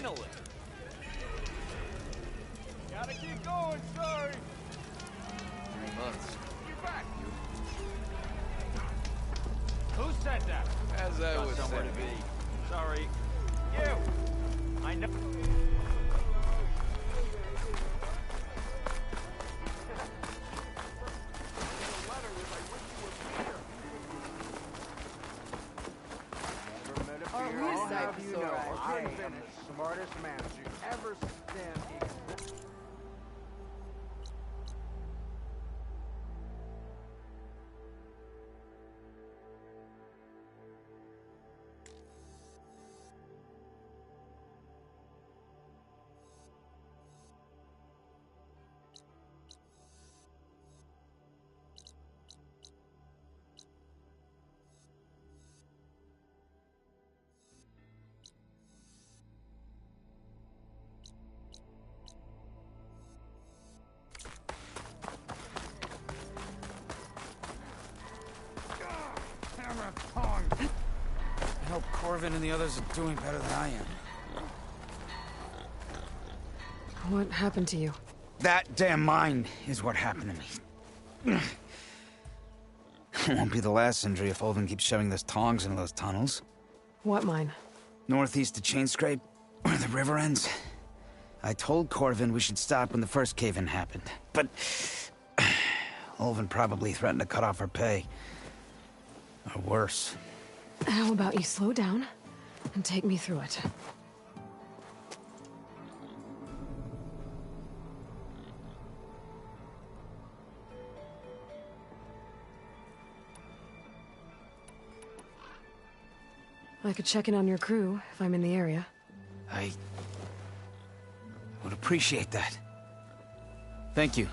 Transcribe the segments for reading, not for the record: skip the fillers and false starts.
Finally! Gotta keep going, sorry! 3 months. You're back! Who said that? As I Got was somewhere saying. to be. Sorry. You! I know. I am the smartest man you ever stand in. I hope Corvin and the others are doing better than I am. What happened to you? That damn mine is what happened to me. It won't be the last injury if Ulvin keeps shoving those tongs into those tunnels. What mine? Northeast of Chainscrape, where the river ends. I told Corvin we should stop when the first cave-in happened, but Ulvin probably threatened to cut off her pay. Or worse. How about you slow down and take me through it? I could check in on your crew if I'm in the area. I would appreciate that. Thank you.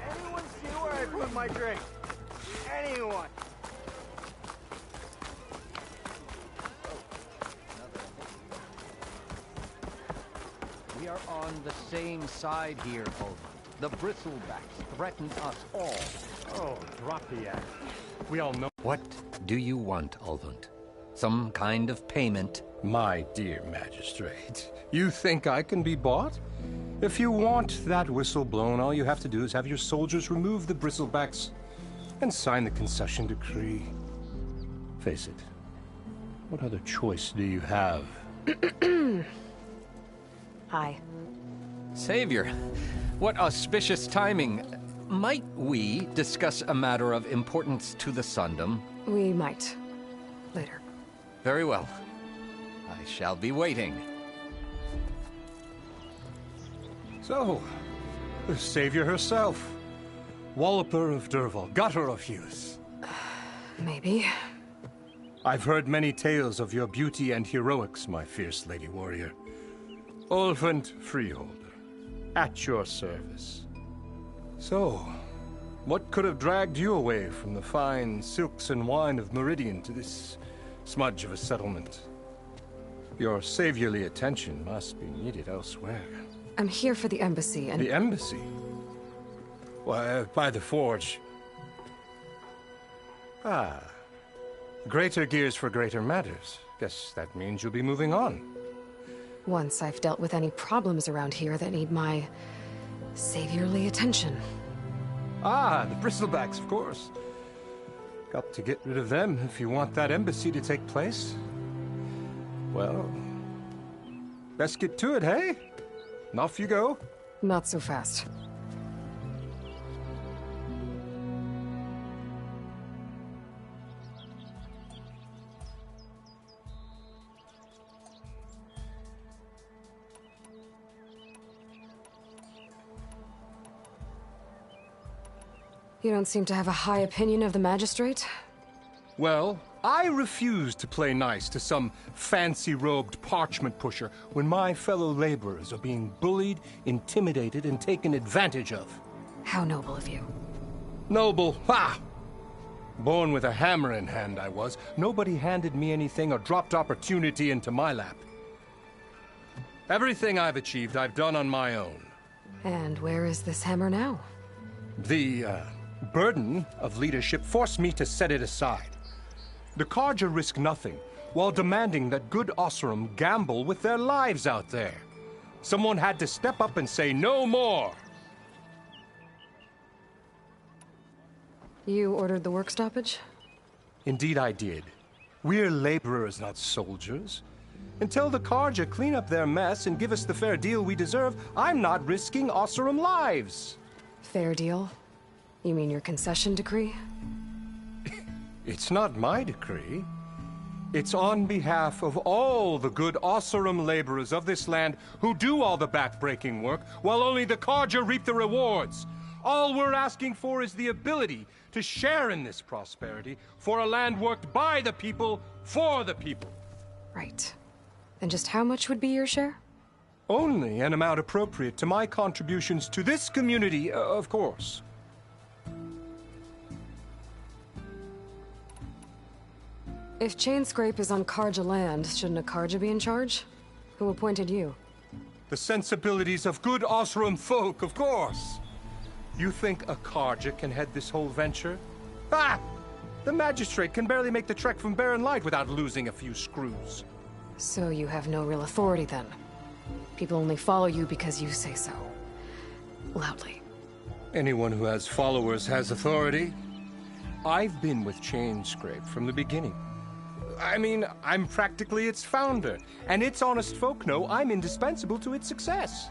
Anyone see where I put my drink? Anyone? We are on the same side here, Ulvin. The Bristlebacks threaten us all. Oh, drop the act. We all know. What do you want, Ulvund? Some kind of payment? My dear magistrate, you think I can be bought? If you want that whistle blown, all you have to do is have your soldiers remove the Bristlebacks and sign the concession decree. Face it, what other choice do you have? Hi. Savior, what auspicious timing. Might we discuss a matter of importance to the Sundom? We might. Later. Very well. I shall be waiting. So, the savior herself. Walloper of Derval, gutter of Hughes. Maybe. I've heard many tales of your beauty and heroics, my fierce lady warrior. Ulvund Freeholder, at your service. So, what could have dragged you away from the fine silks and wine of Meridian to this smudge of a settlement? Your saviorly attention must be needed elsewhere. I'm here for the embassy and... The embassy? Why, by the forge. Ah. Greater gears for greater matters. Guess that means you'll be moving on. Once I've dealt with any problems around here that need my saviorly attention. Ah, the bristlebacks, of course. Got to get rid of them if you want that embassy to take place. Well, best get to it, hey? And off you go. Not so fast. You don't seem to have a high opinion of the magistrate? Well, I refuse to play nice to some fancy-robed parchment pusher when my fellow laborers are being bullied, intimidated, and taken advantage of. How noble of you. Noble, ha! Born with a hammer in hand, I was. Nobody handed me anything or dropped opportunity into my lap. Everything I've achieved, I've done on my own. And where is this hammer now? The, burden of leadership forced me to set it aside. The Carja risk nothing, while demanding that good Oseram gamble with their lives out there. Someone had to step up and say no more! You ordered the work stoppage? Indeed I did. We're laborers, not soldiers. Until the Carja clean up their mess and give us the fair deal we deserve, I'm not risking Oseram lives! Fair deal? You mean your concession decree? It's not my decree. It's on behalf of all the good Oseram laborers of this land who do all the back-breaking work, while only the Carja reap the rewards. All we're asking for is the ability to share in this prosperity for a land worked by the people, for the people. Right. And just how much would be your share? Only an amount appropriate to my contributions to this community, of course. If Chainscrape is on Carja land, shouldn't a Carja be in charge? Who appointed you? The sensibilities of good Oseram folk, of course. You think a Carja can head this whole venture? Ah! The magistrate can barely make the trek from Barren Light without losing a few screws. So you have no real authority then? People only follow you because you say so. Loudly. Anyone who has followers has authority. I've been with Chainscrape from the beginning. I mean, I'm practically its founder, and its honest folk know I'm indispensable to its success.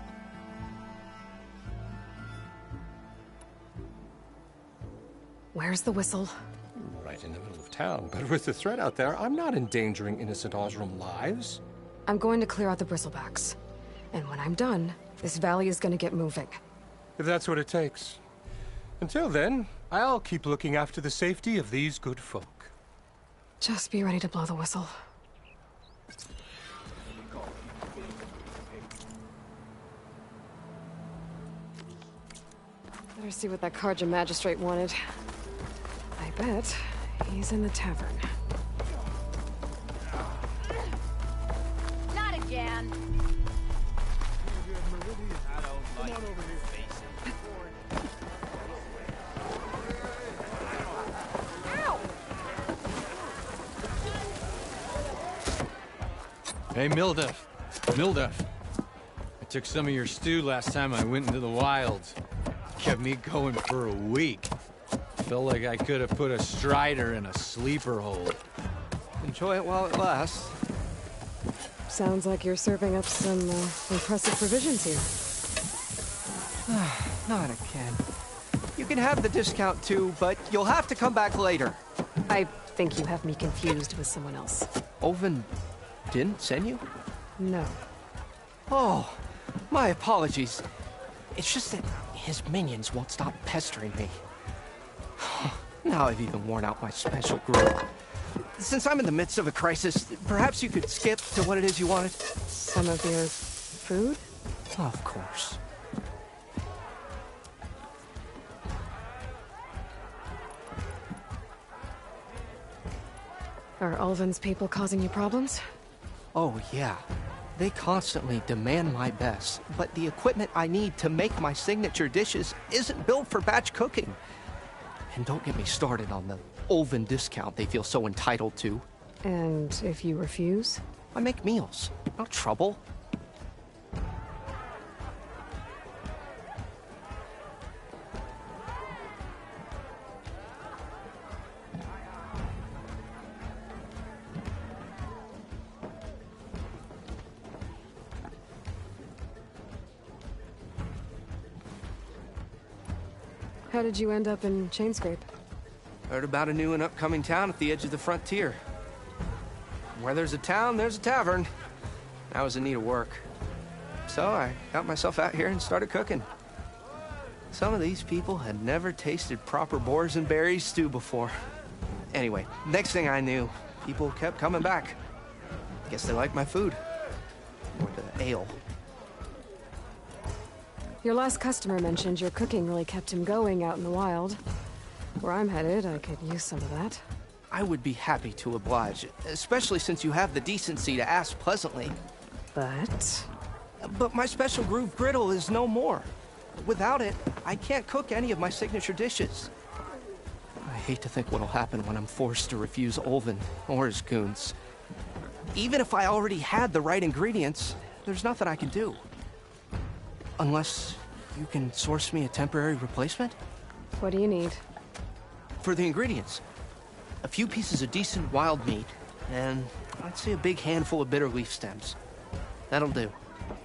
Where's the whistle? Right in the middle of town, but with the threat out there, I'm not endangering innocent Oseram lives. I'm going to clear out the bristlebacks. And when I'm done, this valley is going to get moving. If that's what it takes. Until then, I'll keep looking after the safety of these good folk. Just be ready to blow the whistle. Better see what that Carja magistrate wanted. I bet he's in the tavern. Not again. Hey, Mildef. Mildef. I took some of your stew last time I went into the wilds. Kept me going for a week. Felt like I could have put a strider in a sleeper hole. Enjoy it while it lasts. Sounds like you're serving up some impressive provisions here. Not again. You can have the discount too, but you'll have to come back later. I think you have me confused with someone else. Oven didn't send you? No. Oh, my apologies. It's just that his minions won't stop pestering me. Now I've even worn out my special group. Since I'm in the midst of a crisis, perhaps you could skip to what it is you wanted? Some of your food? Of course. Are Ulvin's people causing you problems? Oh, yeah. They constantly demand my best, but the equipment I need to make my signature dishes isn't built for batch cooking. And don't get me started on the Ulvin discount they feel so entitled to. And if you refuse? I make meals. No trouble. How did you end up in Chainscrape? Heard about a new and upcoming town at the edge of the frontier. Where there's a town, there's a tavern. I was in need of work. So I got myself out here and started cooking. Some of these people had never tasted proper boars and berries stew before. Anyway, next thing I knew, people kept coming back. Guess they liked my food. Or the ale. Your last customer mentioned your cooking really kept him going out in the wild. Where I'm headed, I could use some of that. I would be happy to oblige, especially since you have the decency to ask pleasantly. But my special groove griddle is no more. Without it, I can't cook any of my signature dishes. I hate to think what'll happen when I'm forced to refuse Ulvin or his goons. Even if I already had the right ingredients, there's nothing I can do. Unless you can source me a temporary replacement? what do you need? For the ingredients, a few pieces of decent wild meat, and I'd say a big handful of bitter leaf stems. That'll do.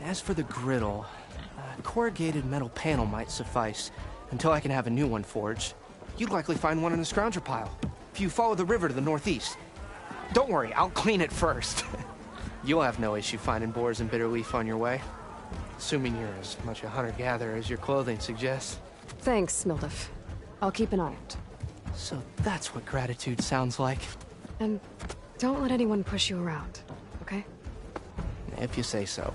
As for the griddle, a corrugated metal panel might suffice until I can have a new one forged. You'd likely find one in the scrounger pile, if you follow the river to the northeast. Don't worry, I'll clean it first. You'll have no issue finding boars and bitter leaf on your way. Assuming you're as much a hunter-gatherer as your clothing suggests. Thanks, Mildef. I'll keep an eye out. So that's what gratitude sounds like. And don't let anyone push you around, okay? If you say so.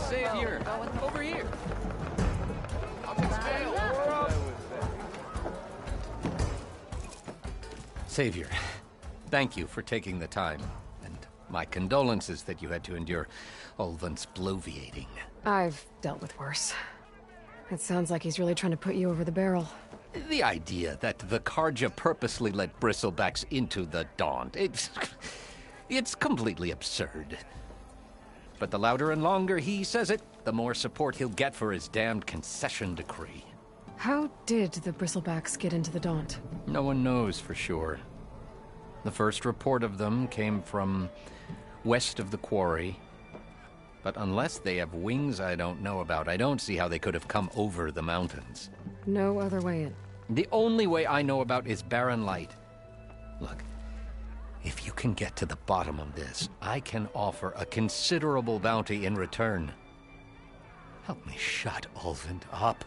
Savior, over here. Savior, thank you for taking the time, and my condolences that you had to endure Ulvin's bloviating. I've dealt with worse. It sounds like he's really trying to put you over the barrel. The idea that the Carja purposely let bristlebacks into the Daunt, it's completely absurd. But the louder and longer he says it, the more support he'll get for his damned concession decree. How did the Bristlebacks get into the Daunt? No one knows for sure. The first report of them came from west of the quarry. But unless they have wings I don't know about, I don't see how they could have come over the mountains. No other way in. The only way I know about is Barren Light. Look, if you can get to the bottom of this, I can offer a considerable bounty in return. Help me shut Ulvin up.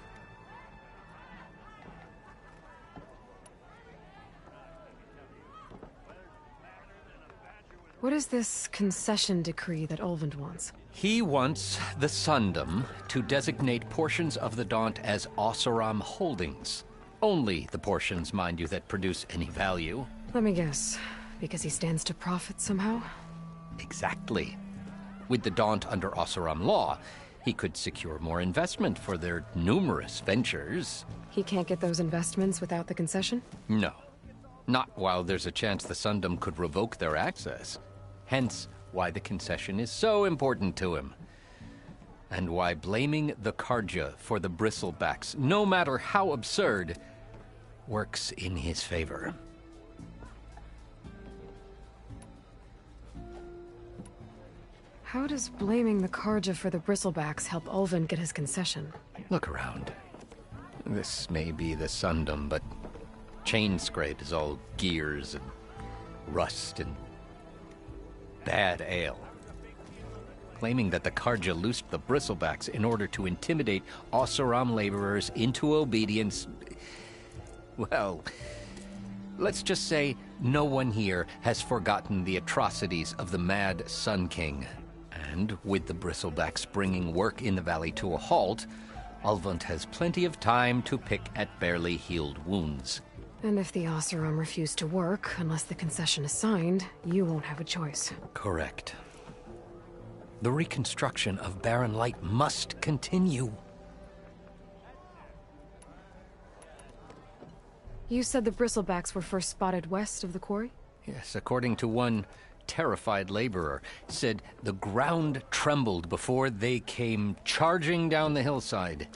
What is this concession decree that Ulvin wants? He wants the Sundom to designate portions of the Daunt as Oseram holdings. Only the portions, mind you, that produce any value. Let me guess. Because he stands to profit somehow? Exactly. With the Daunt under Oseram law, he could secure more investment for their numerous ventures. He can't get those investments without the concession? No. Not while there's a chance the Sundom could revoke their access. Hence, why the concession is so important to him. And why blaming the Carja for the Bristlebacks, no matter how absurd, works in his favor. How does blaming the Carja for the Bristlebacks help Ulvin get his concession? Look around. This may be the Sundom, but Chainscrape is all gears and rust and bad ale. Claiming that the Carja loosed the Bristlebacks in order to intimidate Oseram laborers into obedience. Well, let's just say no one here has forgotten the atrocities of the Mad Sun King. And with the Bristlebacks bringing work in the valley to a halt, Ulvund has plenty of time to pick at barely healed wounds. And if the Oseram refuse to work, unless the concession is signed, you won't have a choice. Correct. The reconstruction of Barren Light must continue. You said the Bristlebacks were first spotted west of the quarry? Yes, according to one terrified laborer, said the ground trembled before they came charging down the hillside.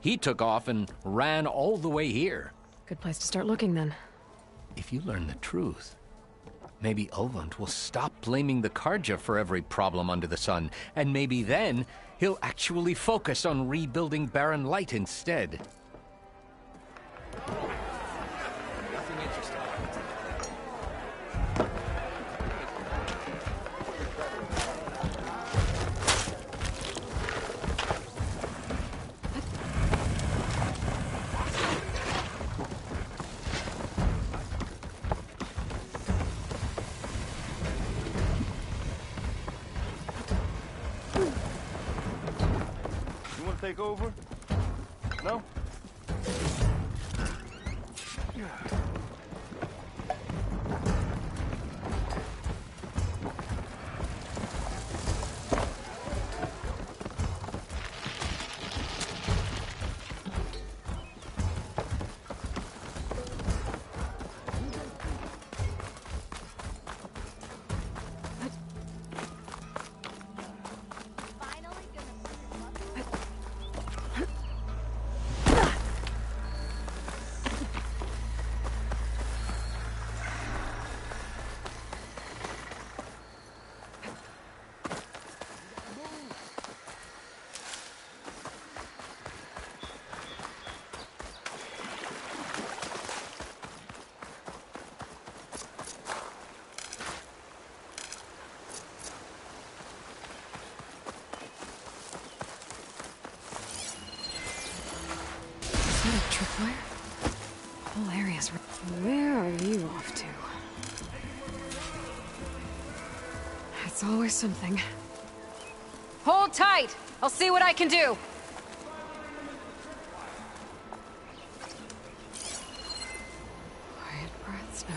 He took off and ran all the way here. Good place to start looking, then. If you learn the truth, maybe Ulvund will stop blaming the Carja for every problem under the sun, and maybe then he'll actually focus on rebuilding Barren Light instead. Nothing interesting. You want to take over? No? Is that a tripwire? Whole area's... Where are you off to? It's always something. Hold tight! I'll see what I can do! Quiet breaths now.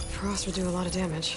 Frost would do a lot of damage.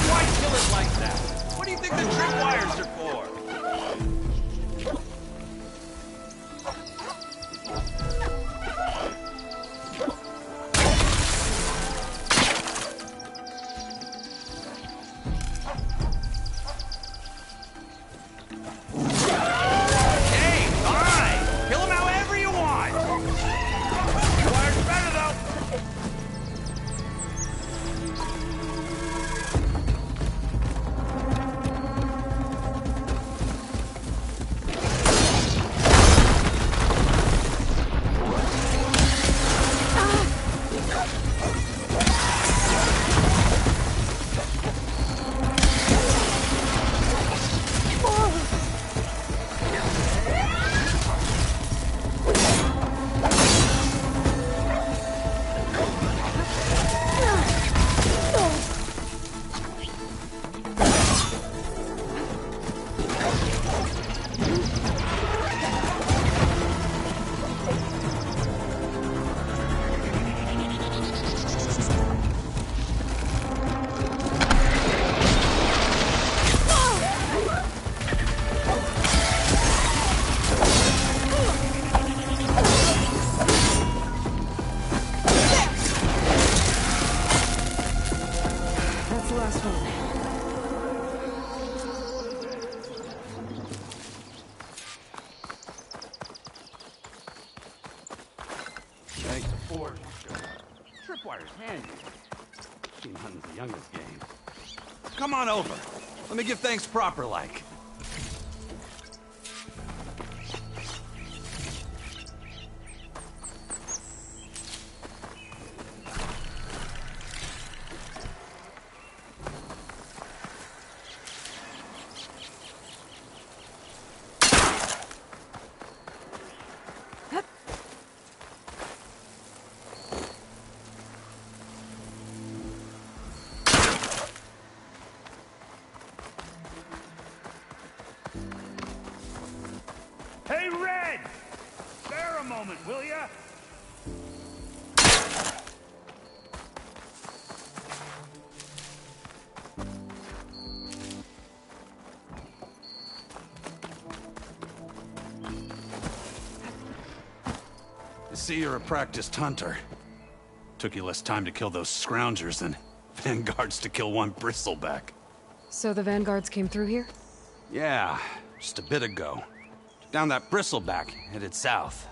Why kill it like that? What do you think the tripwires are for? Hey, fine! Kill him however you want! Tripwire's better, though! That's the last one. Thanks for Tripwire's handy. Seen hunting's the youngest game. Come on over. Let me give thanks proper like. Hey, Red! Spare a moment, will ya? I see you're a practiced hunter. Took you less time to kill those scroungers than vanguards to kill one bristleback. So the vanguards came through here? Yeah, just a bit ago. Down that bristleback, headed south.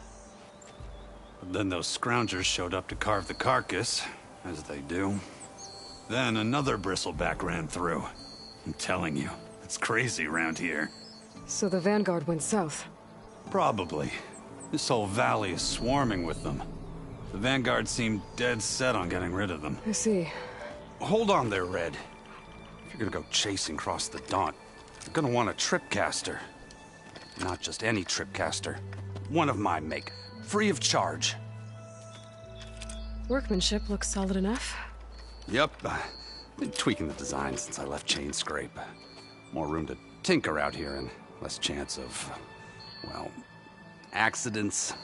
But then those scroungers showed up to carve the carcass, as they do. Then another bristleback ran through. I'm telling you, it's crazy around here. So the vanguard went south. Probably. This whole valley is swarming with them. The vanguard seemed dead set on getting rid of them. I see. Hold on there, Red. If you're gonna go chasing across the Daunt, you're gonna want a tripcaster. Not just any tripcaster. One of my make. Free of charge. Workmanship looks solid enough. Yep. Been tweaking the design since I left Chain Scrape. More room to tinker out here and less chance of, well, accidents.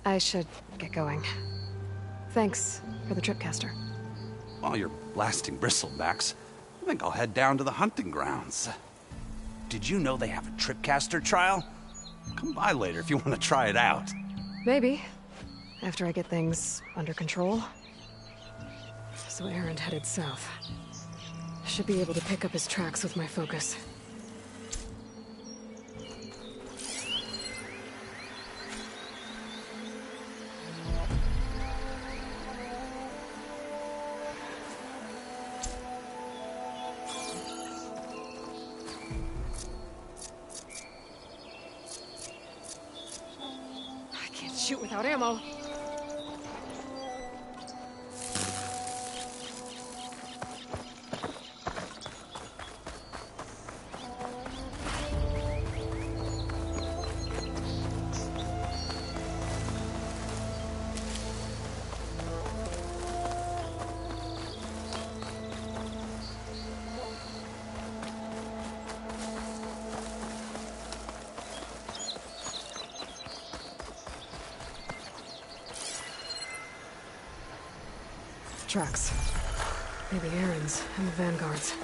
I should get going. Thanks for the tripcaster. While you're blasting bristlebacks, I think I'll head down to the hunting grounds. Did you know they have a tripcaster trial? Come by later if you want to try it out. Maybe. After I get things under control. So Erend headed south. Should be able to pick up his tracks with my focus. I can't shoot without ammo. tracks. Maybe Aaron's and the Vanguard's.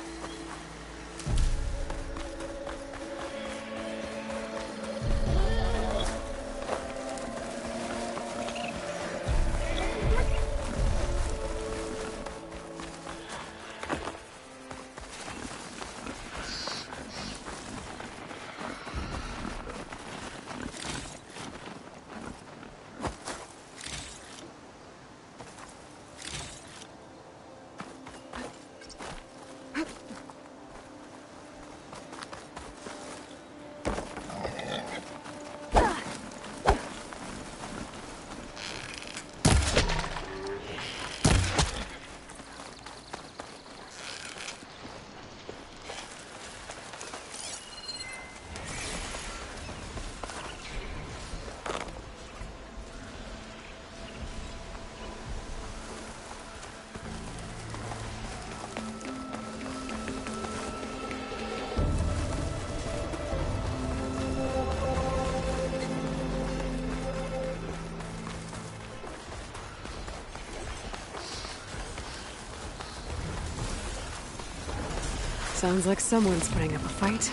Sounds like someone's putting up a fight.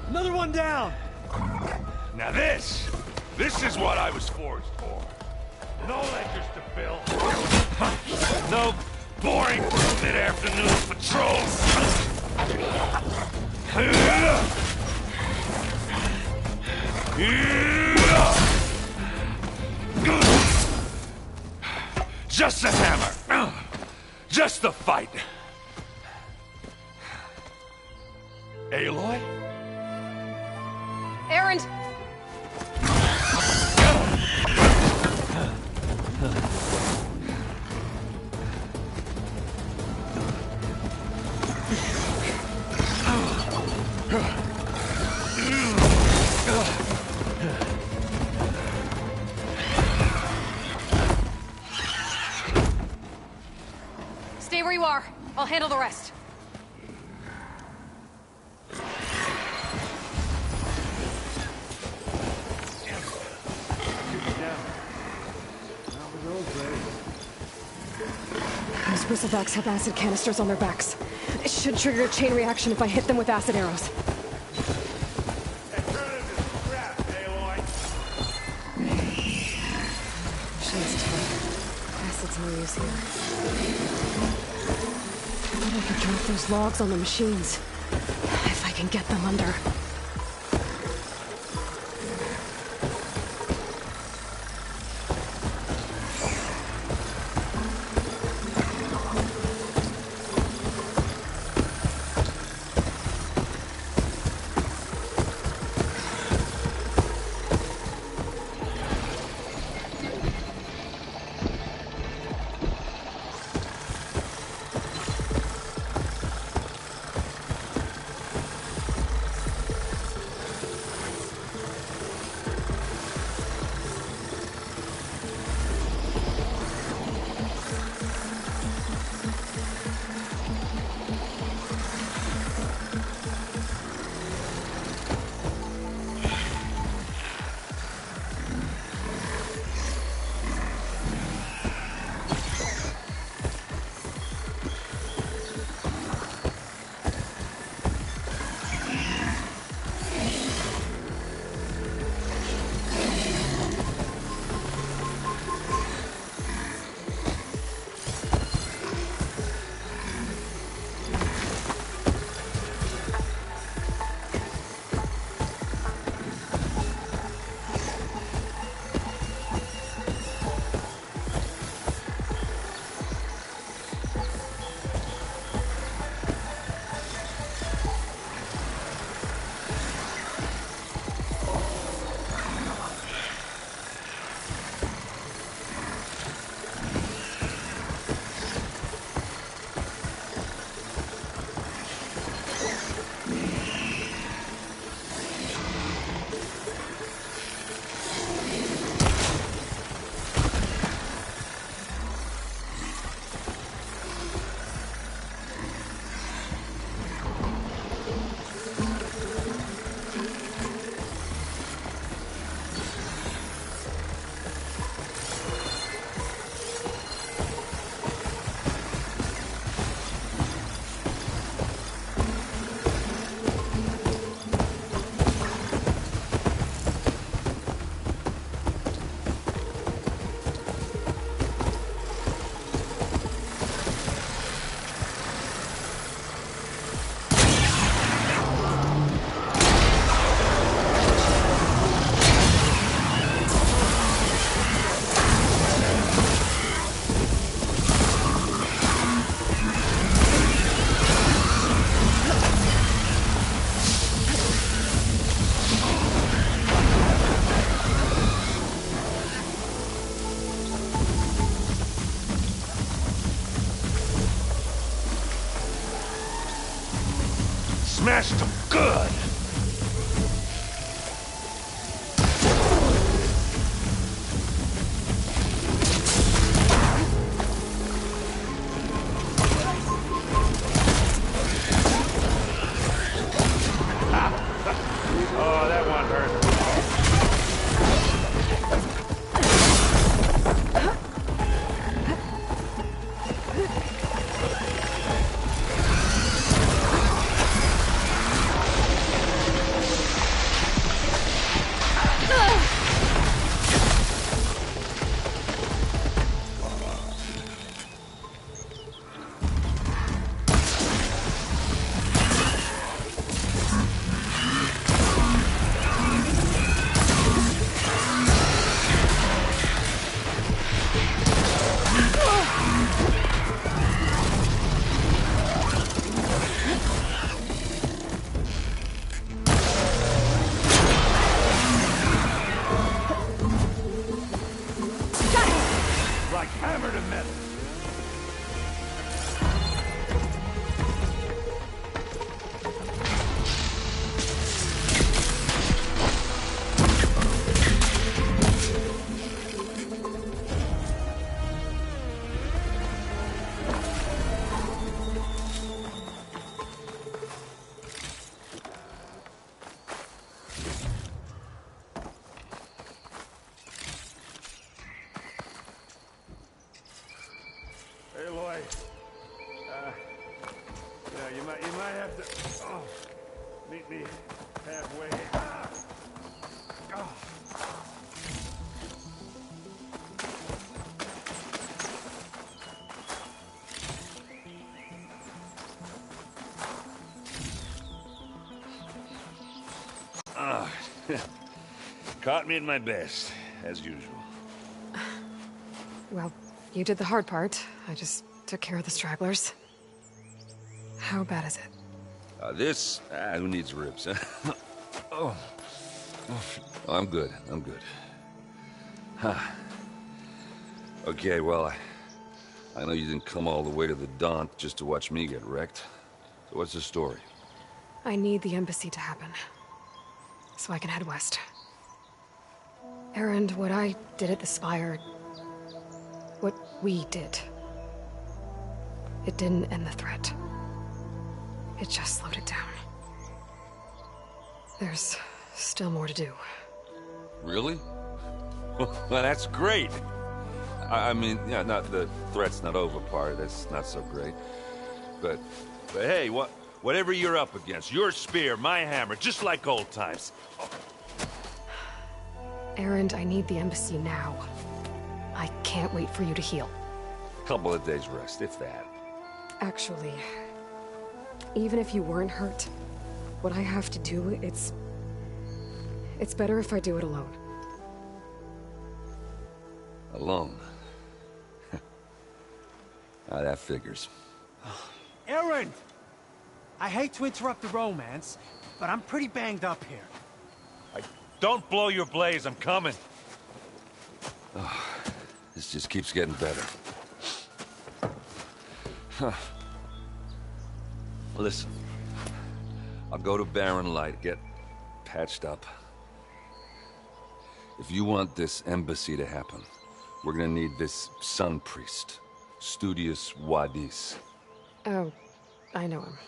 Another one down! Now this is what I was forged for. No ledgers to fill. No boring mid-afternoon patrols. Just a hammer. Just the fight. Aloy? Aaron! Stay where you are. I'll handle the rest. Those bristlebacks have acid canisters on their backs. It should trigger a chain reaction if I hit them with acid arrows. Machine's tough. Acid's no use here. I bet I could drop those logs on the machines. If I can get them under. smashed them good. Oh, that one hurt. Like hammer to metal. Hey, Lloyd. Yeah, you might have to meet me halfway. Caught me at my best, as usual. Well, you did the hard part. I just took care of the stragglers. How bad is it? Who needs ribs, huh? Oh, I'm good. I'm good. Huh. Okay, well, I know you didn't come all the way to the Daunt just to watch me get wrecked. So what's the story? I need the embassy to happen, so I can head west. Erend, what I did at the Spire... what we did... it didn't end the threat. It just slowed it down. There's still more to do. Really? Well, that's great. I mean, yeah, not the threat's not over part. That's not so great. But hey, whatever you're up against, your spear, my hammer, just like old times. Erend, I need the embassy now. I can't wait for you to heal. Couple of days rest, if that. Actually, even if you weren't hurt, what I have to do, it's better if I do it alone. Alone? That figures. Erend! I hate to interrupt the romance, but I'm pretty banged up here. Don't blow your blaze, I'm coming. This just keeps getting better. Huh. Listen, I'll go to Barren Light, get patched up. If you want this embassy to happen, we're gonna need this Sun Priest, Studius Wadis. Oh, I know him.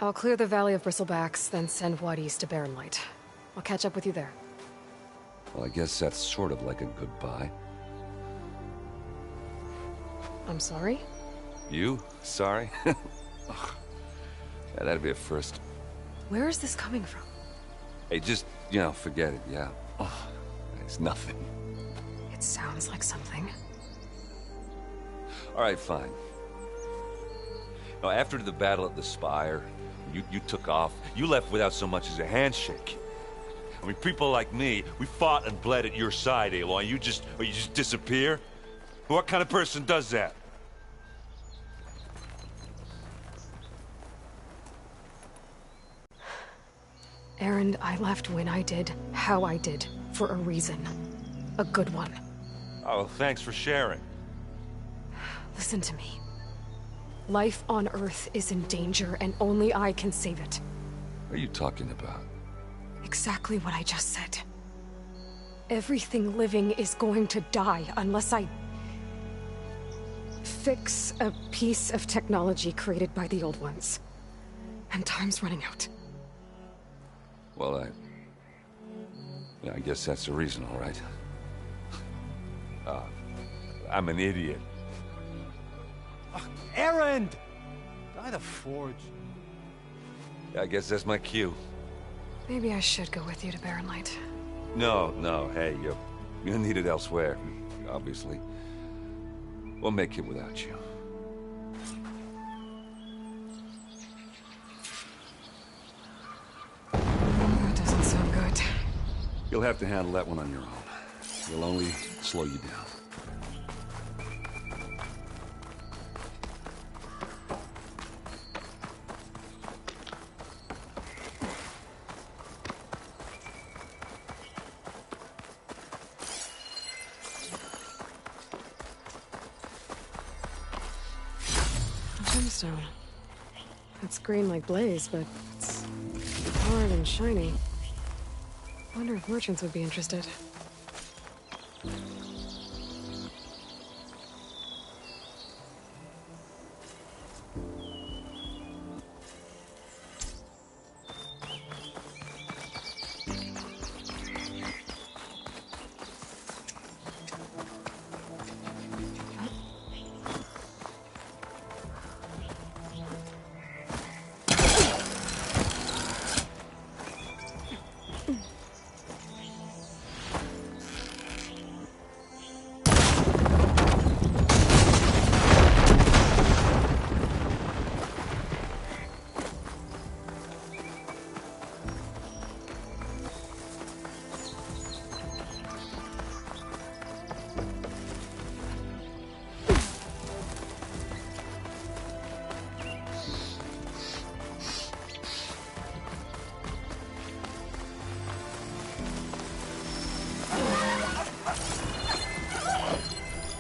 I'll clear the Valley of Bristlebacks, then send Wadis to Barren Light. I'll catch up with you there. Well, I guess that's sort of like a goodbye. I'm sorry? You? Sorry? Ugh. Yeah, that'd be a first. Where is this coming from? Hey, just, forget it, yeah. Oh, it's nothing. It sounds like something. All right, fine. Now, after the battle at the Spire, you took off. You left without so much as a handshake. I mean, people like me, we fought and bled at your side, Aloy. You just disappear? What kind of person does that? Erend, I left when I did, how I did, for a reason. A good one. Oh, thanks for sharing. Listen to me. Life on Earth is in danger, and only I can save it. What are you talking about? Exactly what I just said. Everything living is going to die unless I fix a piece of technology created by the old ones. And time's running out. Well, I guess that's the reason, all right. I'm an idiot. Erend! By the Forge. I guess that's my cue. Maybe I should go with you to Barren Light. No, hey, you're needed elsewhere, obviously. We'll make it without you. That doesn't sound good. You'll have to handle that one on your own. It'll only slow you down. Gemstone. It's green like blaze, but it's hard and shiny. Wonder if merchants would be interested.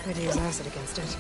Could use acid against it.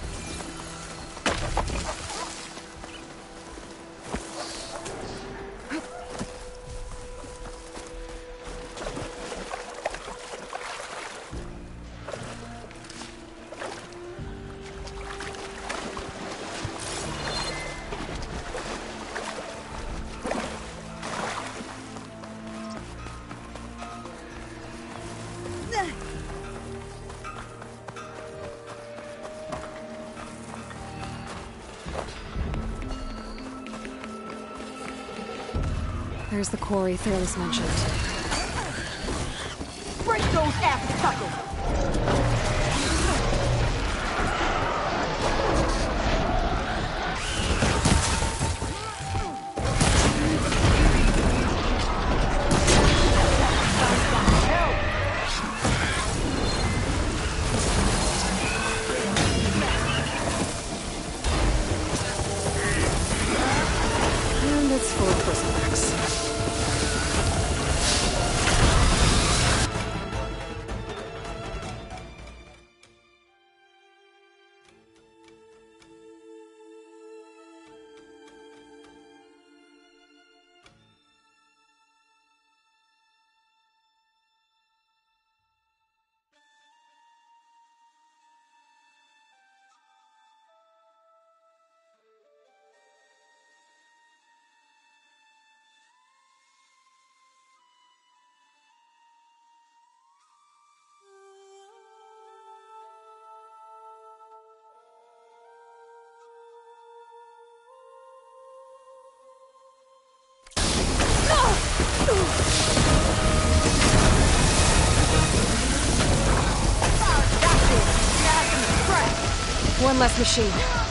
There's the quarry Thalos mentioned. Break those ass And it's full of bristlecocks. One less machine.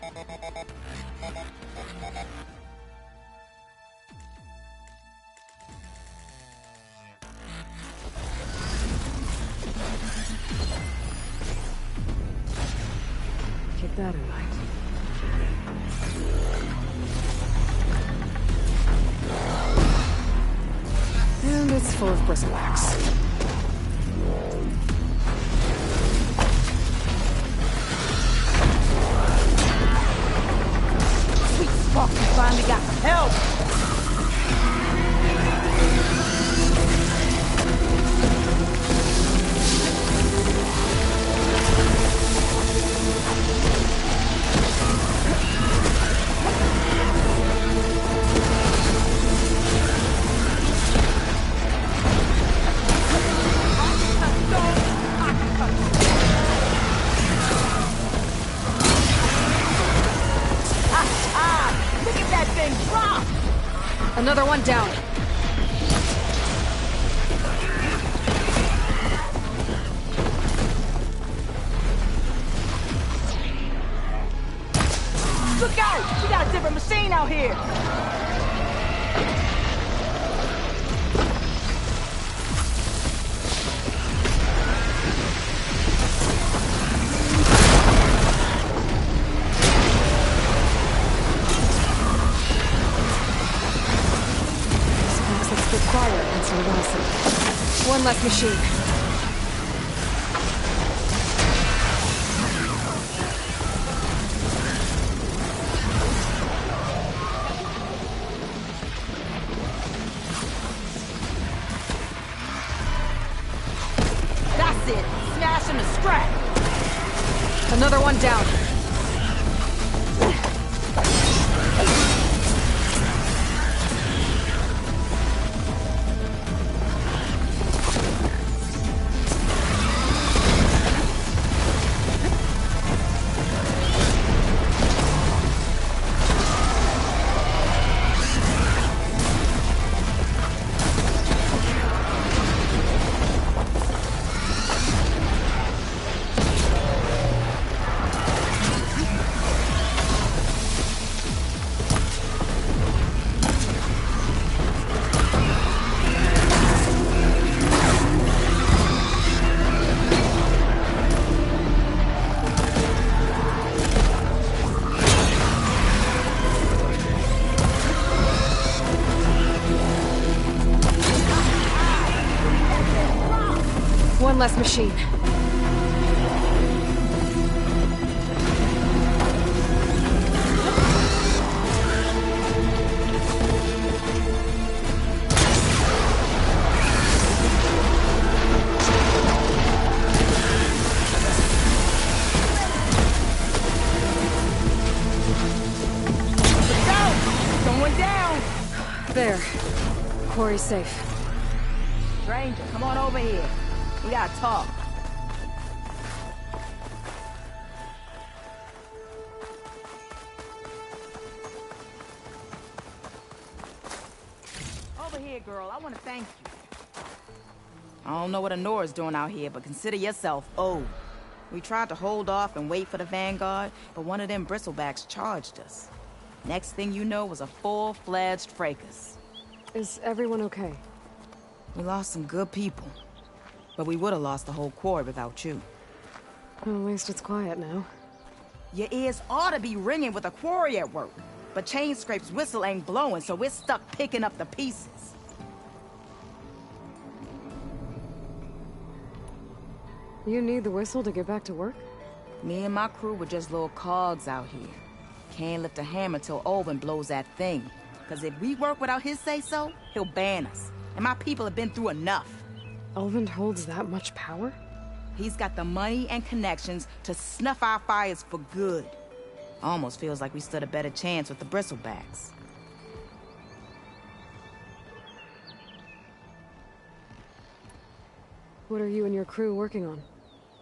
Keep that in mind. And it's full of bristlebacks. Sweet Spark, you finally got some help! Look at that thing drop! Another one down. Look out! We got a different machine out here! Let's get quiet and see what else is. One less machine. That's it! Smash him to scrap! Another one down. One less machine. Going down! There. Quarry's safe. Stranger, come on over here. We gotta talk. Over here, girl. I want to thank you. I don't know what Honora's doing out here, but consider yourself owed. We tried to hold off and wait for the Vanguard, but one of them bristlebacks charged us. Next thing you know was a full-fledged fracas. Is everyone okay? We lost some good people. But we would have lost the whole quarry without you. Well, at least it's quiet now. Your ears ought to be ringing with a quarry at work. But Chainscrape's whistle ain't blowing, so we're stuck picking up the pieces. You need the whistle to get back to work? Me and my crew were just little cogs out here. Can't lift a hammer till Olvin blows that thing. Cause if we work without his say-so, he'll ban us. And my people have been through enough. Ulvund holds that much power? He's got the money and connections to snuff our fires for good. Almost feels like we stood a better chance with the bristlebacks. What are you and your crew working on?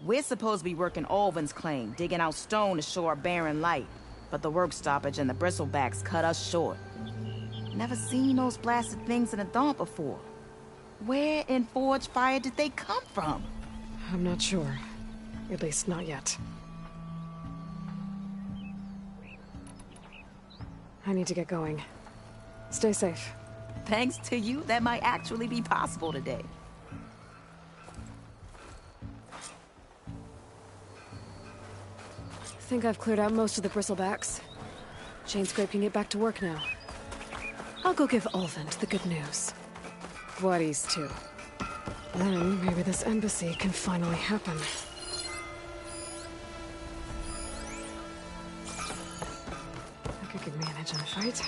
We're supposed to be working Olvin's claim, digging out stone to show our barren light. But the work stoppage and the bristlebacks cut us short. Never seen those blasted things in a Dawn before. Where in Forge Fire did they come from? I'm not sure. At least not yet. I need to get going. Stay safe. Thanks to you, that might actually be possible today. Think I've cleared out most of the bristlebacks. Chainscrape can get back to work now. I'll go give Ulvund the good news. Bloodies, too. Then maybe this embassy can finally happen. I could give manage in a fight.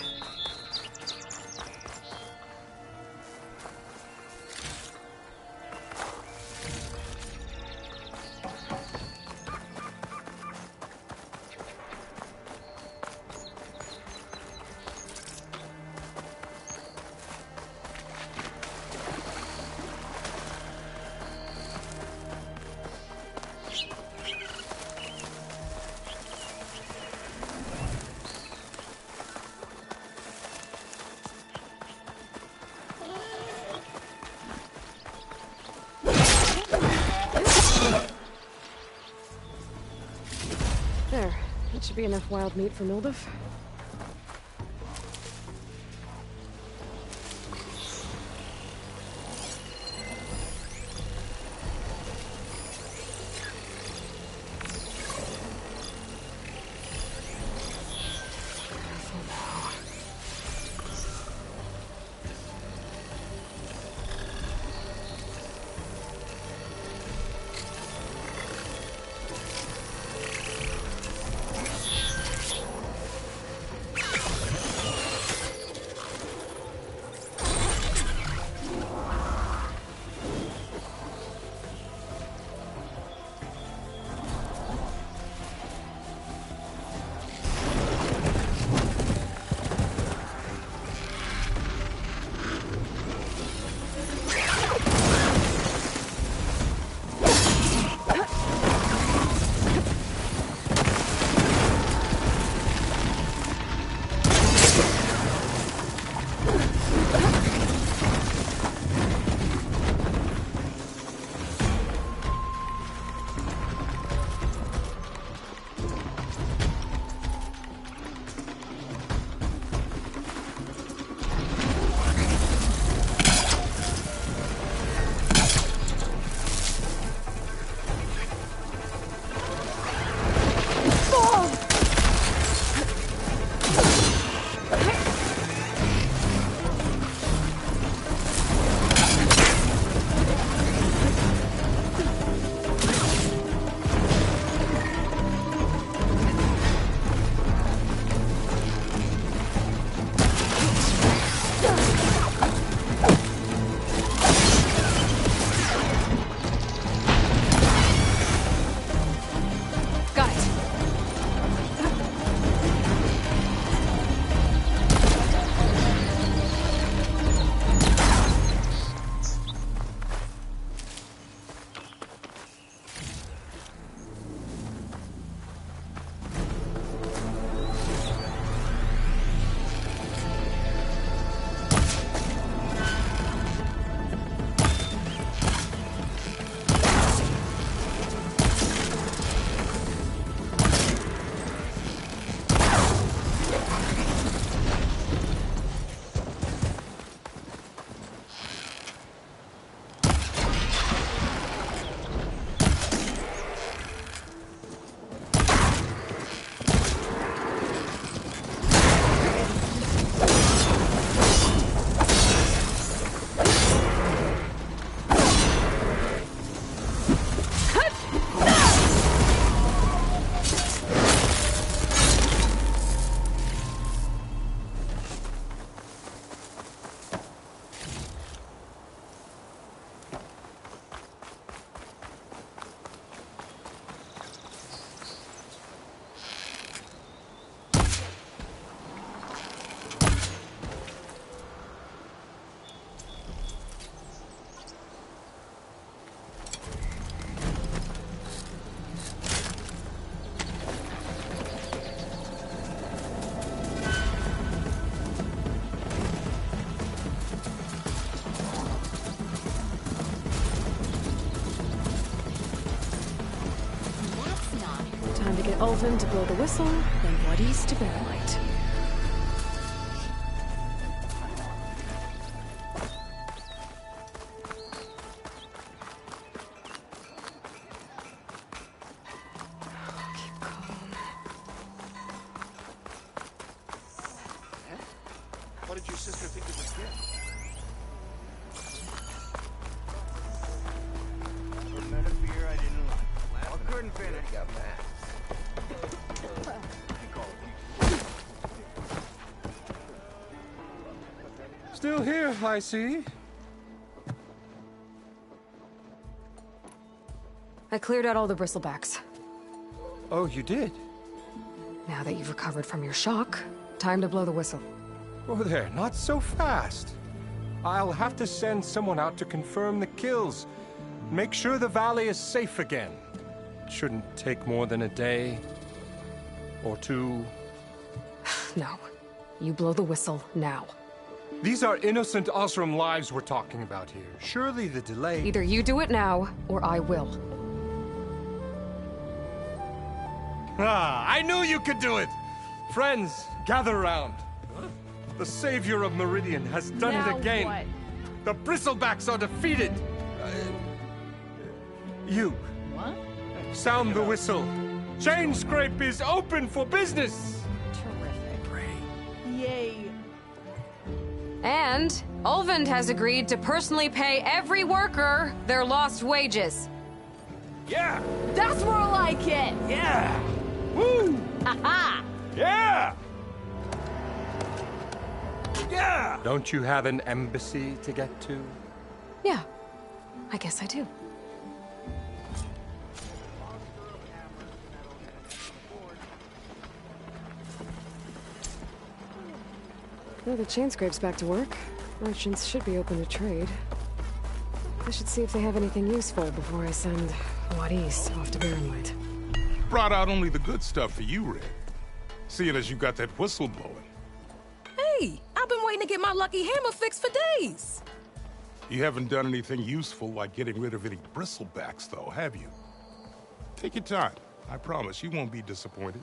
There. That should be enough wild meat for Mildef. Ulvund to blow the whistle, then Bloodies to Bearlight. What did your sister think of the gift? Met a beer I didn't like. I couldn't finish. Got mad. Still here, I see. I cleared out all the bristlebacks. Oh, you did? Now that you've recovered from your shock, time to blow the whistle. Oh, there, not so fast. I'll have to send someone out to confirm the kills. Make sure the valley is safe again. It shouldn't take more than a day. Or two. No. You blow the whistle now. These are innocent Osram lives we're talking about here. Surely the delay... Either you do it now, or I will. Ah, I knew you could do it! Friends, gather round. The savior of Meridian has done Now it again. what? The Bristlebacks are defeated. You. What? Sound the whistle. Chainscrape is open for business. Terrific. Yay. And Ulvund has agreed to personally pay every worker their lost wages. Yeah! That's more like it! Yeah! Woo! Ha-ha! Yeah! Yeah! Don't you have an embassy to get to? Yeah, I guess I do. Well, the Chainscrape's back to work. Merchants should be open to trade. I should see if they have anything useful before I send Wadis off to Barrenlight. Brought out only the good stuff for you, Red. Seeing as you got that whistle blowing. Hey, I've been waiting to get my lucky hammer fixed for days. You haven't done anything useful like getting rid of any bristlebacks, though, have you? Take your time. I promise you won't be disappointed.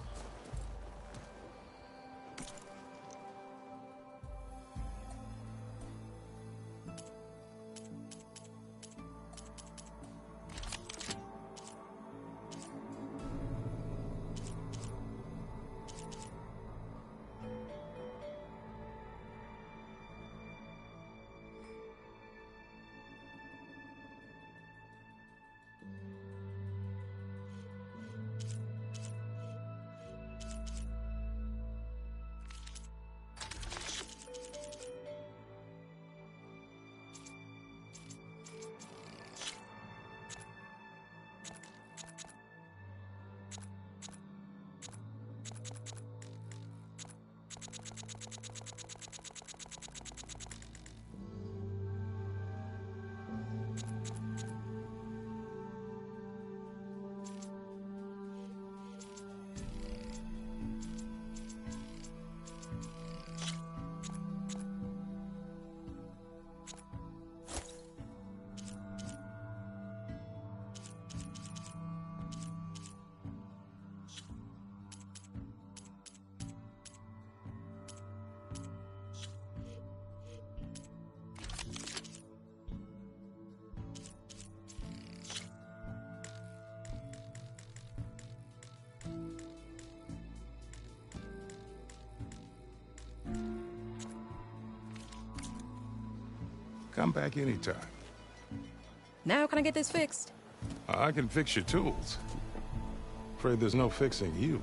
Come back anytime. Now can I get this fixed? I can fix your tools. Afraid there's no fixing you.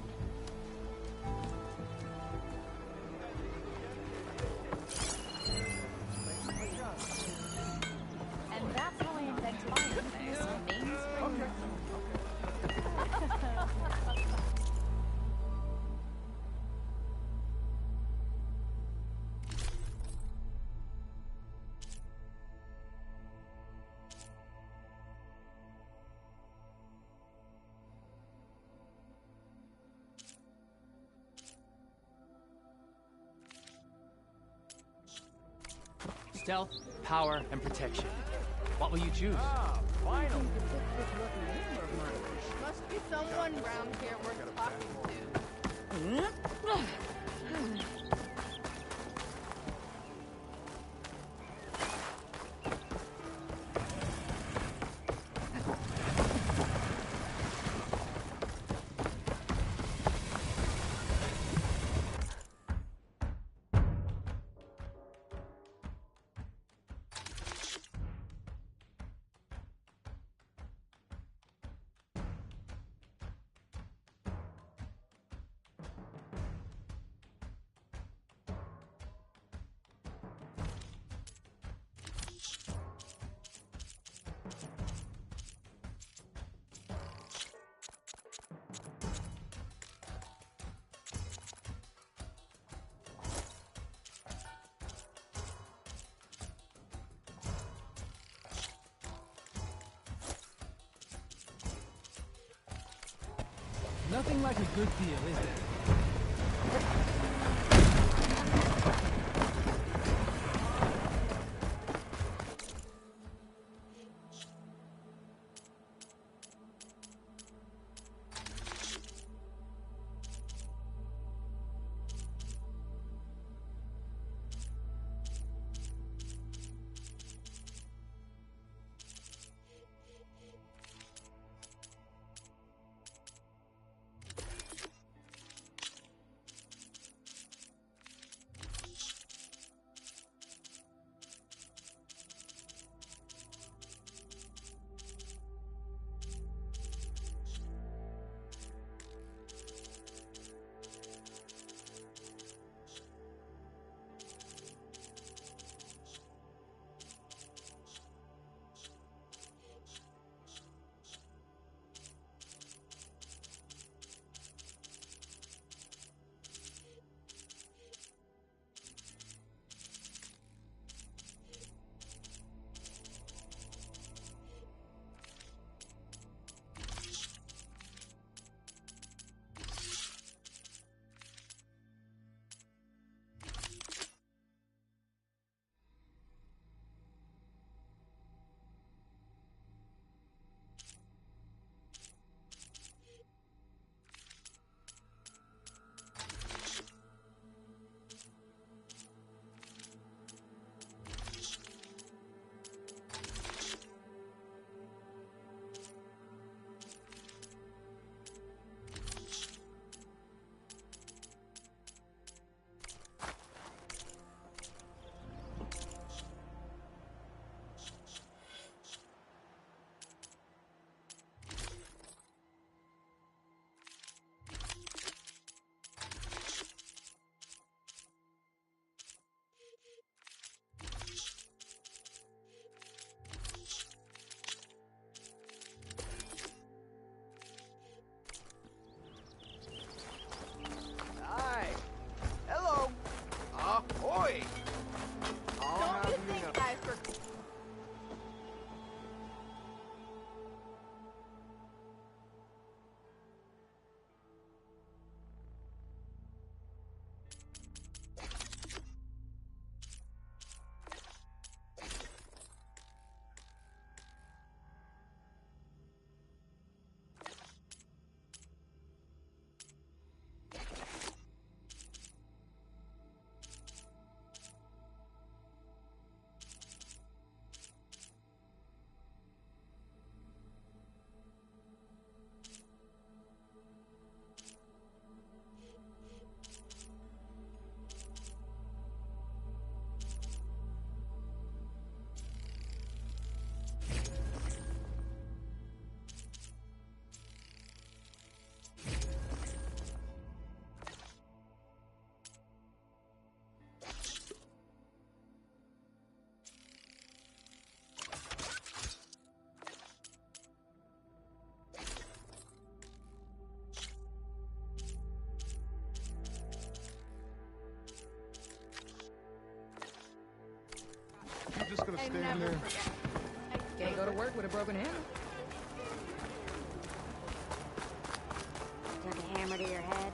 And that's how I invented main Stealth, power, and protection. What will you choose? Final. Must be someone around here worth talking to. Nothing like a good deal, is there? You're just gonna stand there? Can't go to work with a broken hammer. Took a hammer to your head.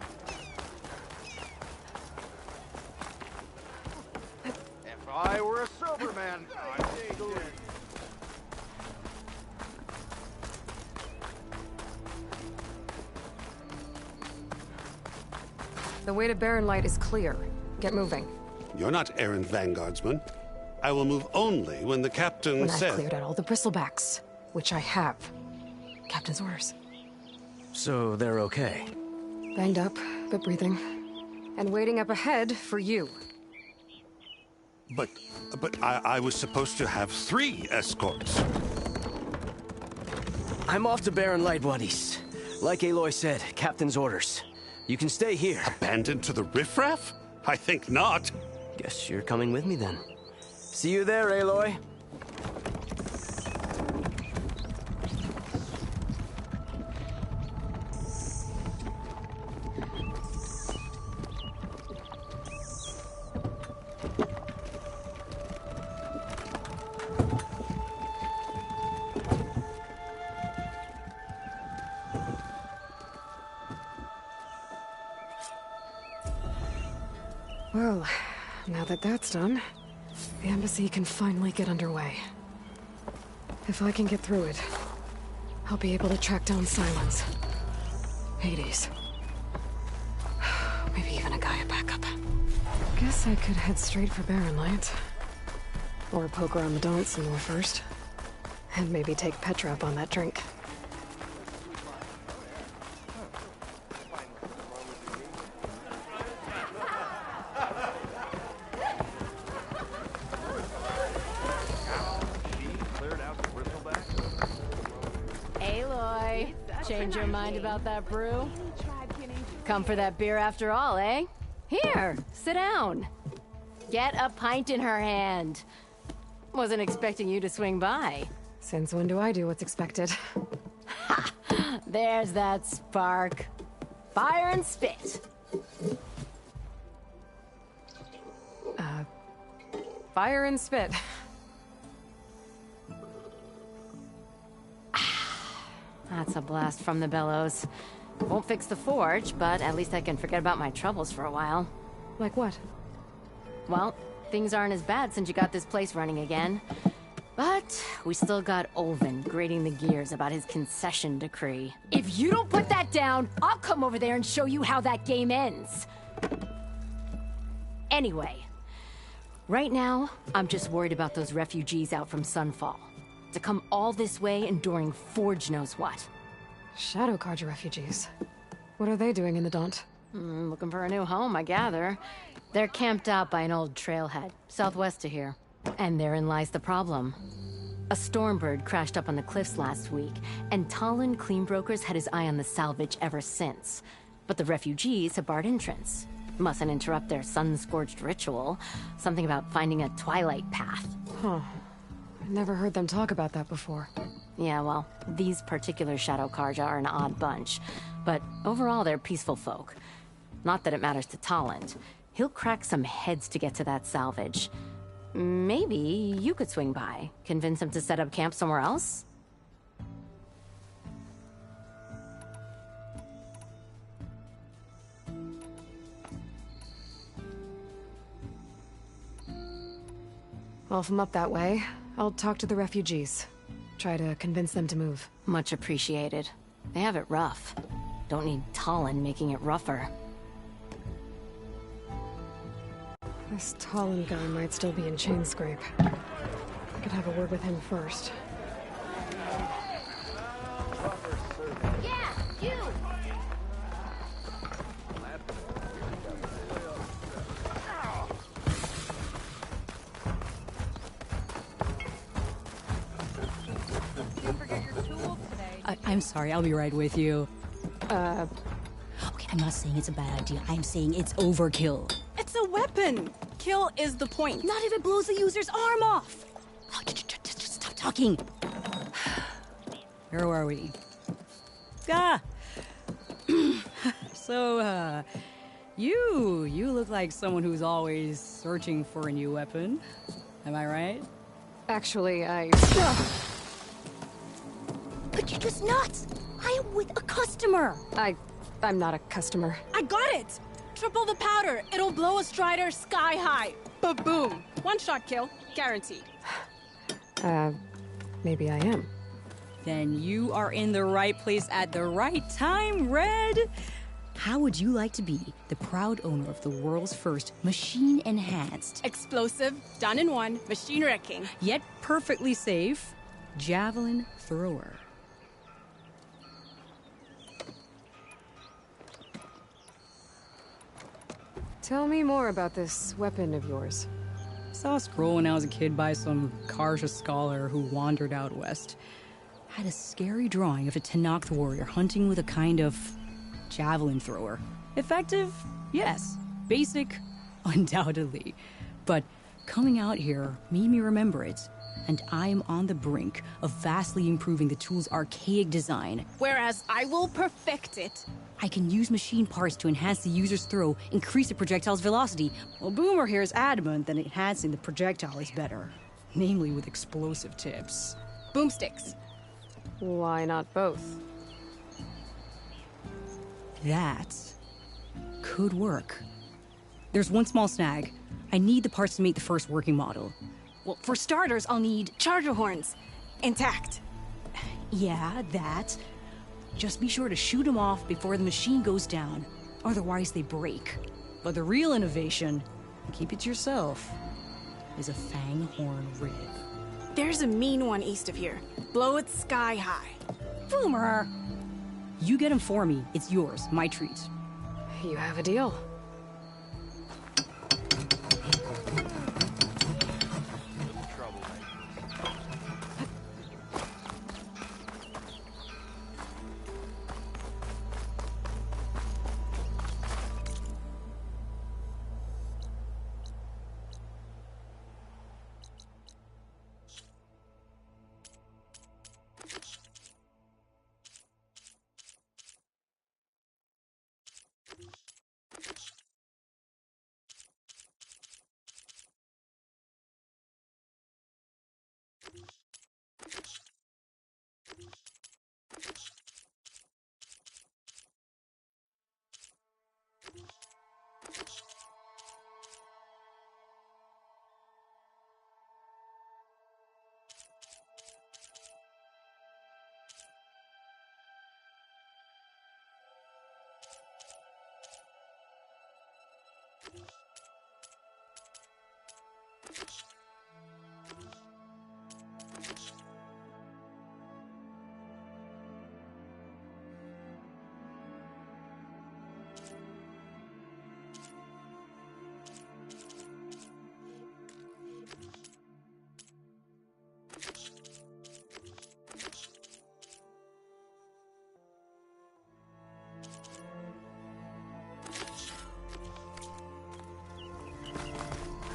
If I were a Silverman, I'd do it. The way to Barren Light is clear. Get moving. You're not errant vanguardsman. I will move only when the captain When says... I've cleared out all the bristlebacks, which I have. Captain's orders. So they're okay? Banged up, but breathing. And waiting up ahead for you. But I was supposed to have 3 escorts. I'm off to Barren Light, buddies. Like Aloy said, Captain's orders. You can stay here. Abandoned to the riffraff? I think not. Guess you're coming with me then. See you there, Aloy. Well, now that that's done, the embassy can finally get underway. If I can get through it, I'll be able to track down Silence. Hades. Maybe even a Gaia backup. Guess I could head straight for Barren Light. Or poke around the Daunt some more first. And maybe take Petra up on that drink. Aloy, change your mind about that brew? Come for that beer after all, eh? Here, sit down. Get a pint in her hand. Wasn't expecting you to swing by. Since when do I do what's expected? Ha! There's that spark. Fire and spit. Fire and spit. That's a blast from the bellows. Won't fix the forge, but at least I can forget about my troubles for a while. Like what? Well, things aren't as bad since you got this place running again. But we still got Olvin grating the gears about his concession decree. If you don't put that down, I'll come over there and show you how that game ends. Anyway, right now, I'm just worried about those refugees out from Sunfall. To come all this way enduring Forge knows what. Shadow Carja refugees. What are they doing in the Daunt? Looking for a new home, I gather. They're camped out by an old trailhead, southwest of here. And therein lies the problem. A Stormbird crashed up on the cliffs last week, and Talon Cleanbrokers had his eye on the salvage ever since. But the refugees have barred entrance. Mustn't interrupt their sun-scorched ritual. Something about finding a twilight path. Huh. I've never heard them talk about that before. Yeah, well, these particular Shadow Carja are an odd bunch. But overall, they're peaceful folk. Not that it matters to Talon. He'll crack some heads to get to that salvage. Maybe you could swing by, convince him to set up camp somewhere else? Well, if I'm up that way, I'll talk to the refugees. Try to convince them to move. Much appreciated. They have it rough. Don't need Talon making it rougher. This Talon guy might still be in Chainscrape. I could have a word with him first. Yeah, you! I'm sorry, I'll be right with you. Okay, I'm not saying it's a bad idea. I'm saying it's overkill. It's a weapon! Kill is the point. Not if it blows the user's arm off! Oh, just stop talking! Where were we? So, you look like someone who's always searching for a new weapon. Am I right? Actually, But you're just nuts! I am with a customer! I'm not a customer. I got it! Triple the powder. It'll blow a Strider sky high. Ba-boom. One shot kill. Guaranteed. Maybe I am. Then you are in the right place at the right time, Red! How would you like to be the proud owner of the world's first machine-enhanced... Explosive, done in one, machine wrecking. Yet perfectly safe, javelin thrower. Tell me more about this weapon of yours. Saw a scroll when I was a kid by some Karja scholar who wandered out west. Had a scary drawing of a Tenakth warrior hunting with a kind of javelin thrower. Effective? Yes. Basic? Undoubtedly. But coming out here made me remember it, and I am on the brink of vastly improving the tool's archaic design. Whereas I will perfect it. I can use machine parts to enhance the user's throw, increase the projectile's velocity. Well, Boomer here is adamant that enhancing the projectile is better. Namely with explosive tips. Boomsticks. Why not both? That could work. There's one small snag. I need the parts to make the first working model. Well, for starters, I'll need charger horns. Intact. Yeah, that. Just be sure to shoot them off before the machine goes down. Otherwise, they break. But the real innovation, keep it to yourself, is a fang horn rib. There's a mean one east of here. Blow it sky high. Boomer! You get him for me. It's yours. My treat. You have a deal.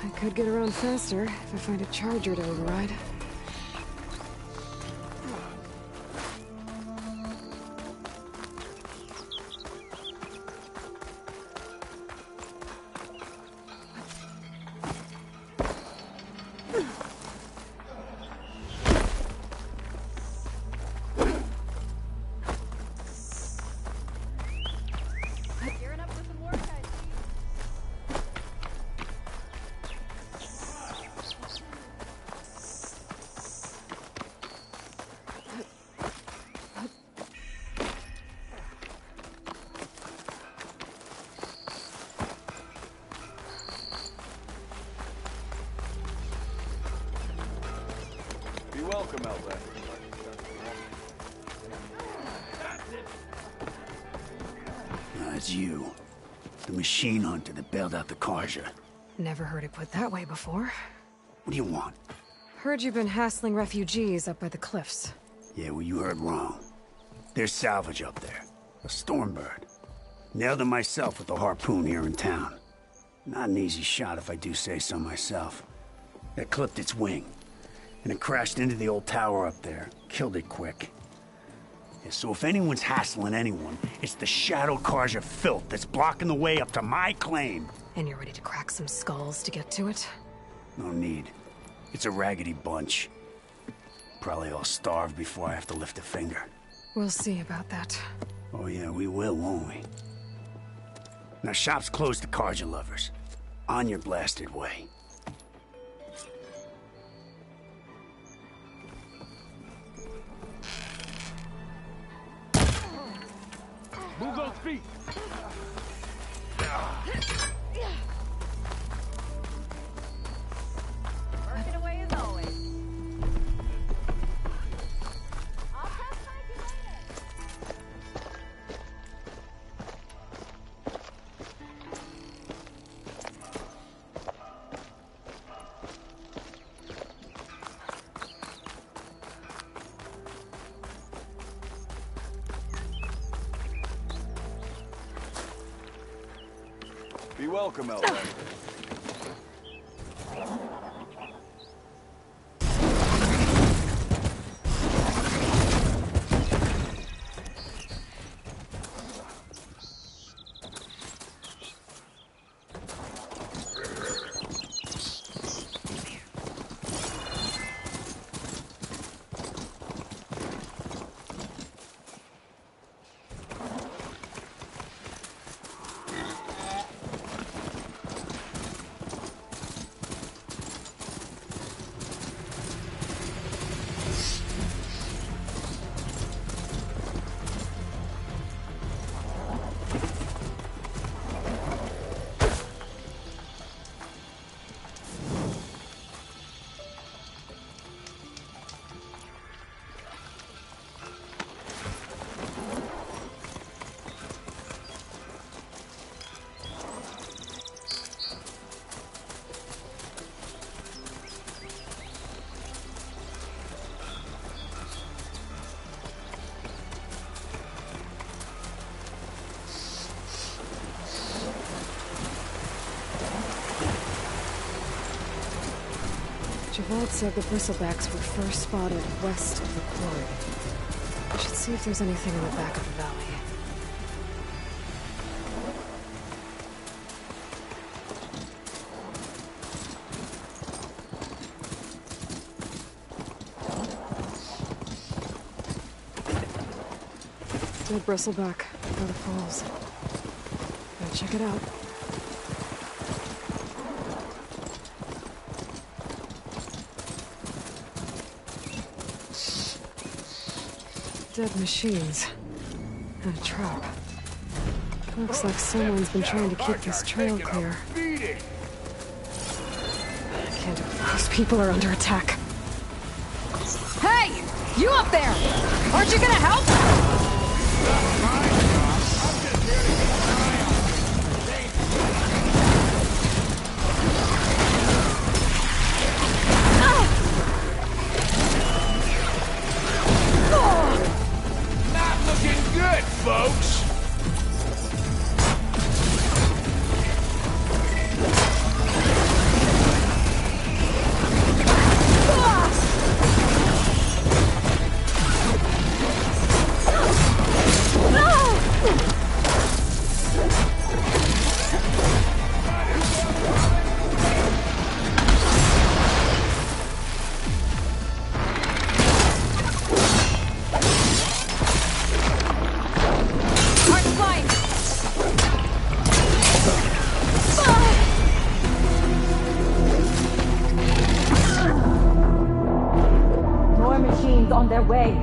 I could get around faster if I find a charger to override. Welcome out there. It's you. The machine hunter that bailed out the Carja. Never heard it put that way before. What do you want? Heard you've been hassling refugees up by the cliffs. Yeah, well, you heard wrong. There's salvage up there. A Stormbird. Nailed it myself with a harpoon here in town. Not an easy shot if I do say so myself. That clipped its wing. And it crashed into the old tower up there. Killed it quick. Yeah, so if anyone's hassling anyone, it's the Shadow Carja filth that's blocking the way up to my claim. And you're ready to crack some skulls to get to it? No need. It's a raggedy bunch. Probably all starved before I have to lift a finger. We'll see about that. Oh yeah, we will, won't we? Now shop's closed to Carja lovers. On your blasted way. Move those feet! Working away as always. Be welcome out there. Javad said the bristlebacks were first spotted west of the quarry. I should see if there's anything in the back of the valley. Dead bristleback by the falls. Gotta check it out. Dead machines. And a trap. Looks like someone's been trying to keep this trail clear. I can't do it. Those people are under attack. Hey! You up there! Aren't you gonna help? Not looking good, folks! More machines on their way.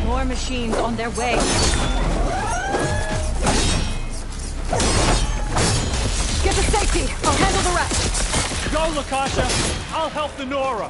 More machines on their way. Get to safety. I'll handle the rest. Go, Lakasha. I'll help the Nora.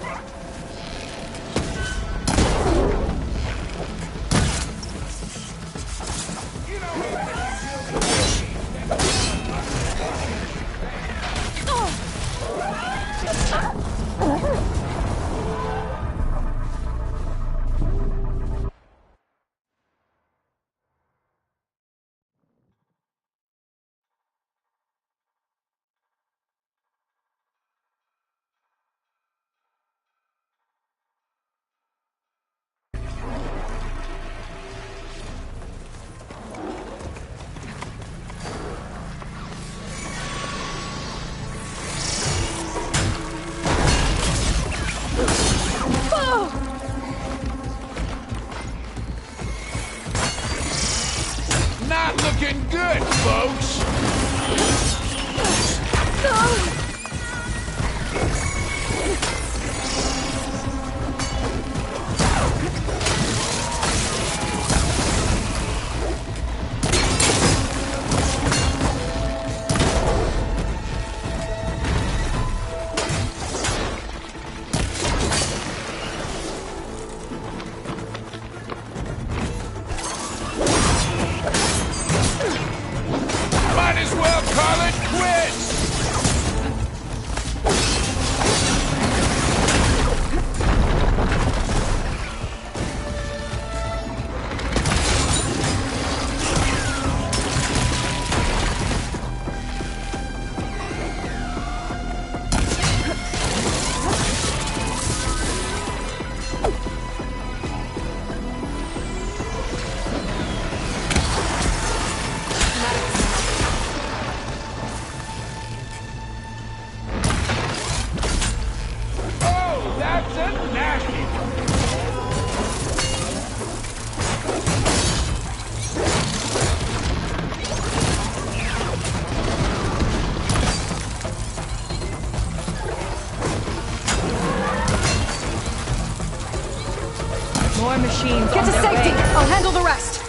machines. Get to safety! I'll handle the rest!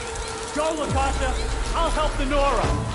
Go, Latasha! I'll help the Nora!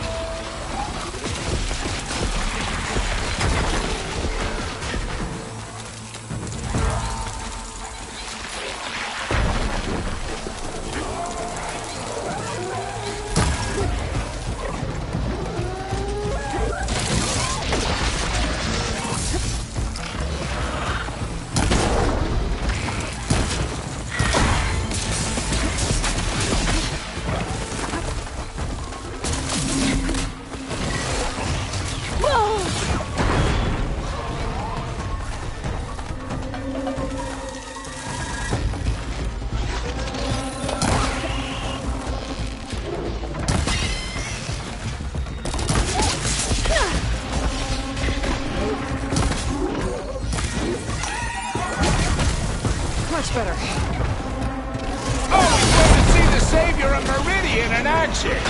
Much better. Always good to see the savior of Meridian in action!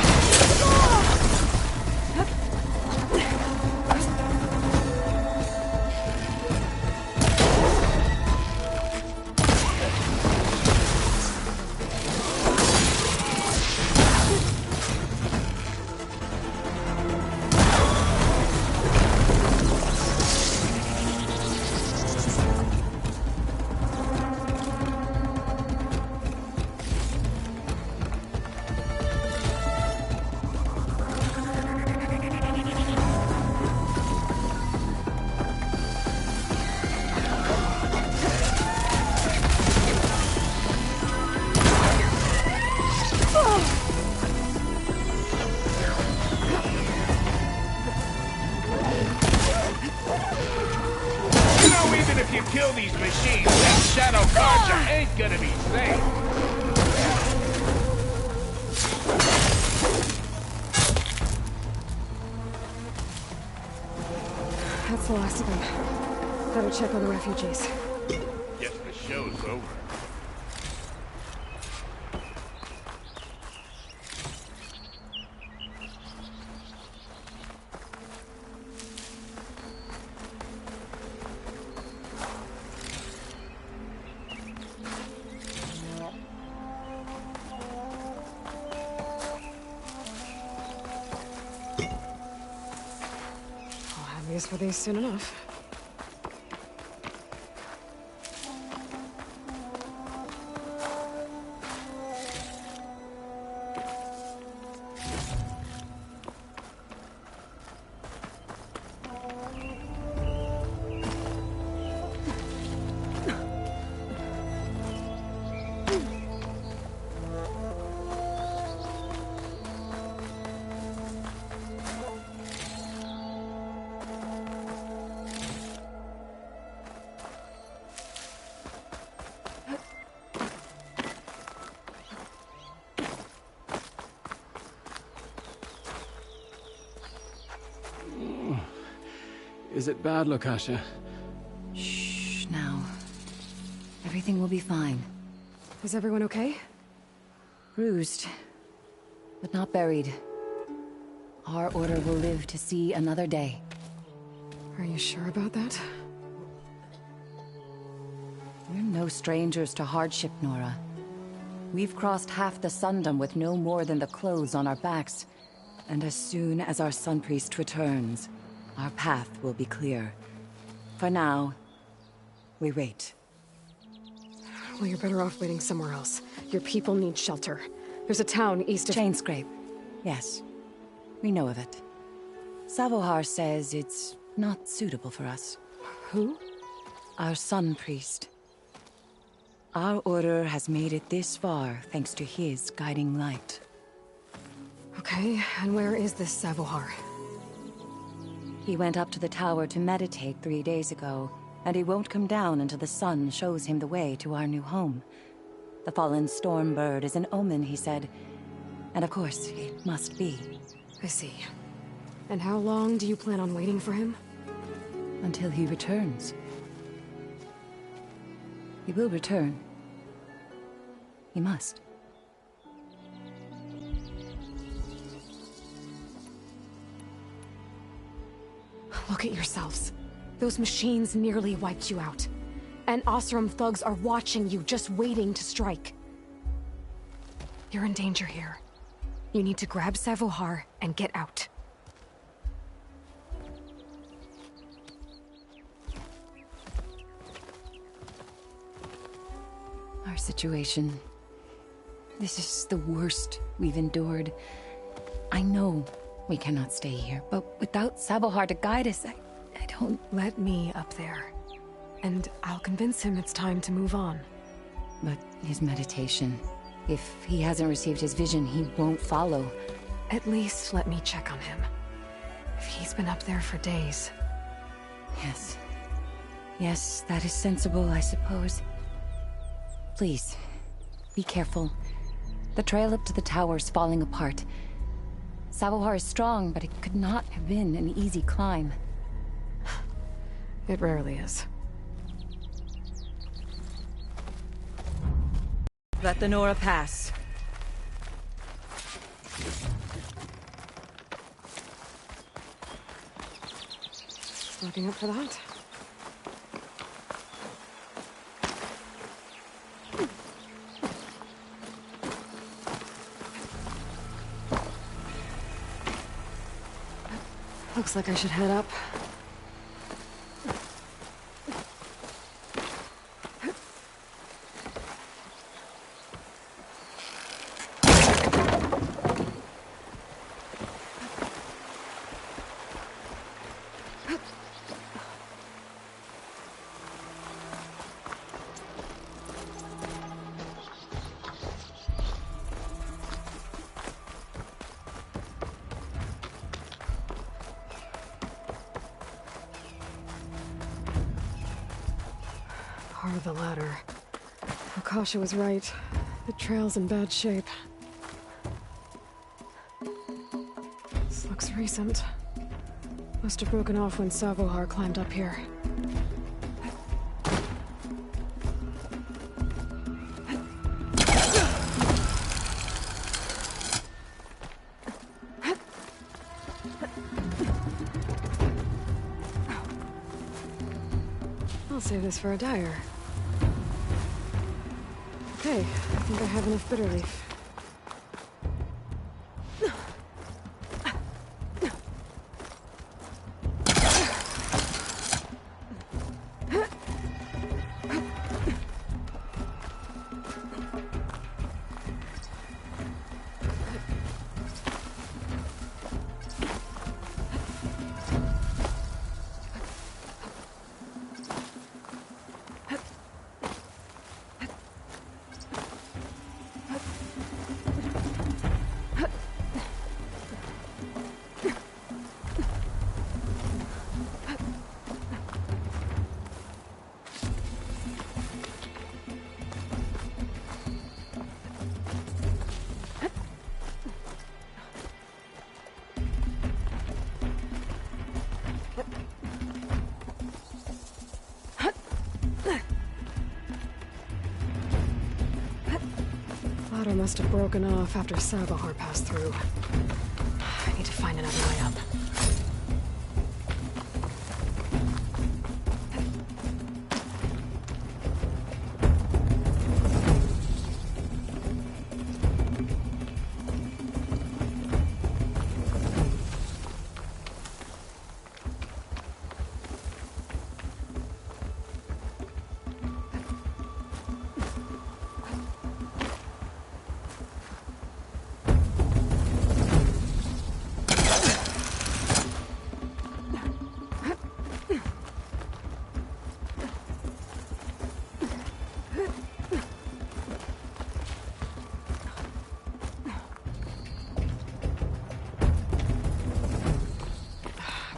Kill these machines, that Shadow Carja ain't gonna be safe. That's the last of them. Better check on the refugees. Guess the show's over. Use for these soon enough. Is it bad, Latasha? Shh, now. Everything will be fine. Is everyone okay? Bruised, but not buried. Our order will live to see another day. Are you sure about that? We're no strangers to hardship, Nora. We've crossed half the Sundom with no more than the clothes on our backs. And as soon as our Sun Priest returns, our path will be clear. For now, we wait. Well, you're better off waiting somewhere else. Your people need shelter. There's a town east of... Chainscrape. Yes. We know of it. Savohar says it's not suitable for us. Who? Our Sun Priest. Our order has made it this far thanks to his guiding light. Okay, and where is this Savohar? He went up to the tower to meditate 3 days ago, and he won't come down until the sun shows him the way to our new home. The fallen Stormbird is an omen, he said. And of course, it must be. I see. And how long do you plan on waiting for him? Until he returns. He will return. He must. Look at yourselves. Those machines nearly wiped you out. And Oseram thugs are watching you, just waiting to strike. You're in danger here. You need to grab Savohar and get out. Our situation. This is the worst we've endured. I know we cannot stay here, but without Savohar to guide us, I don't... Let me up there. And I'll convince him it's time to move on. But his meditation... If he hasn't received his vision, he won't follow. At least let me check on him. If he's been up there for days. Yes. Yes, that is sensible, I suppose. Please, be careful. The trail up to the tower's falling apart. Savohar is strong, but it could not have been an easy climb. It rarely is. Let the Nora pass. Looking up for that? Looks like I should head up. Part of the ladder. Akasha was right. The trail's in bad shape. This looks recent. Must have broken off when Savohar climbed up here. I'll save this for a dyer. Okay, I think I have enough bitter leaf. Ladder must have broken off after Savohar passed through. I need to find another way up.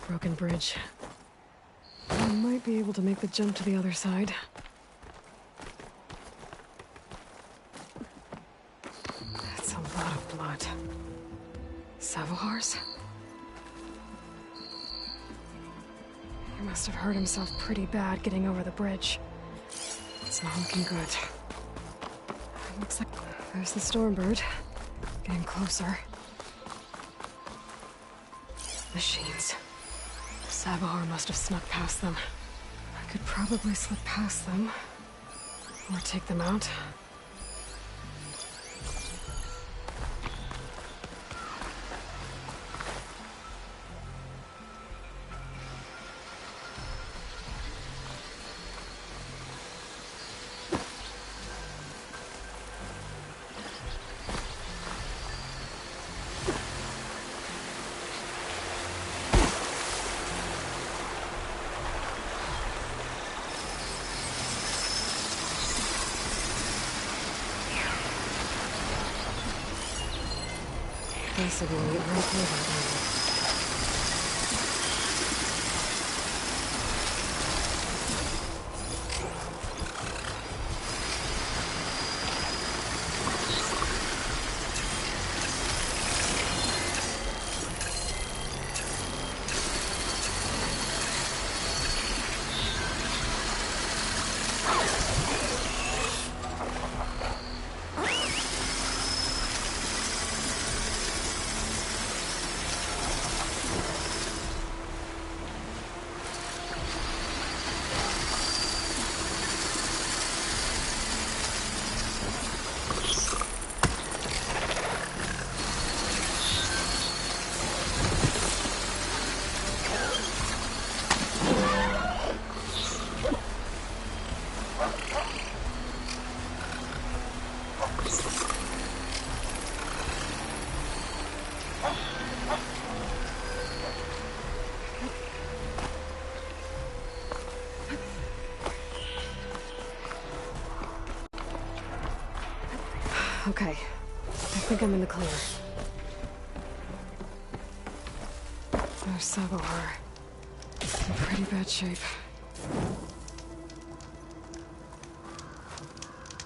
Broken bridge. I might be able to make the jump to the other side. That's a lot of blood. Savohar's? He must have hurt himself pretty bad getting over the bridge. It's not looking good. Looks like there's the Stormbird. Getting closer. Machines. Savohar must have snuck past them. I could probably slip past them. Or take them out. Possibly right over. Okay. I think I'm in the clear. There's Sabohar. In pretty bad shape.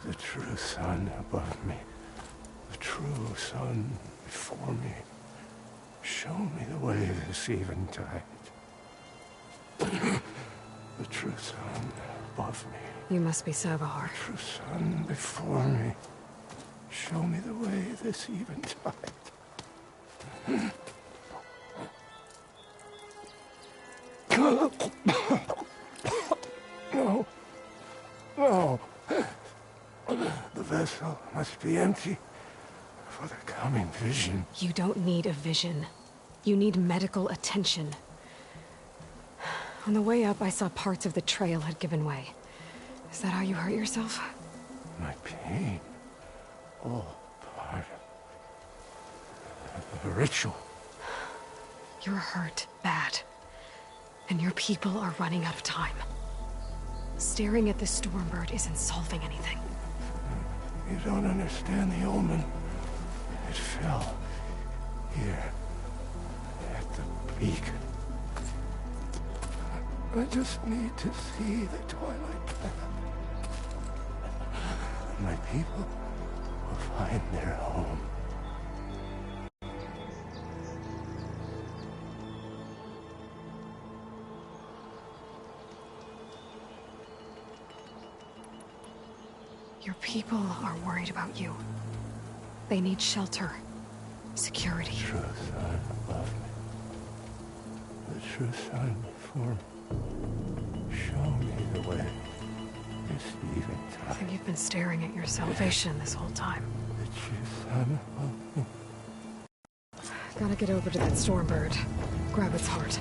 The true sun above me. The true sun before me. Show me the way this eventide. The true sun above me. You must be Sabohar. The true sun before me. Show me the way this eventide. No. No. The vessel must be empty for the coming vision. You don't need a vision. You need medical attention. On the way up, I saw parts of the trail had given way. Is that how you hurt yourself? My pain. All part of the ritual. You're hurt bad. And your people are running out of time. Staring at the Stormbird isn't solving anything. You don't understand the omen. It fell here at the beacon. I just need to see the Twilight Path. My people will find their home. Your people are worried about you. They need shelter, security. The true sun above me. The true sun before me. Show me the way. This eventide. I think you've been staring at your salvation this whole time. The true sun above me. Gotta get over to that Stormbird. Grab its heart.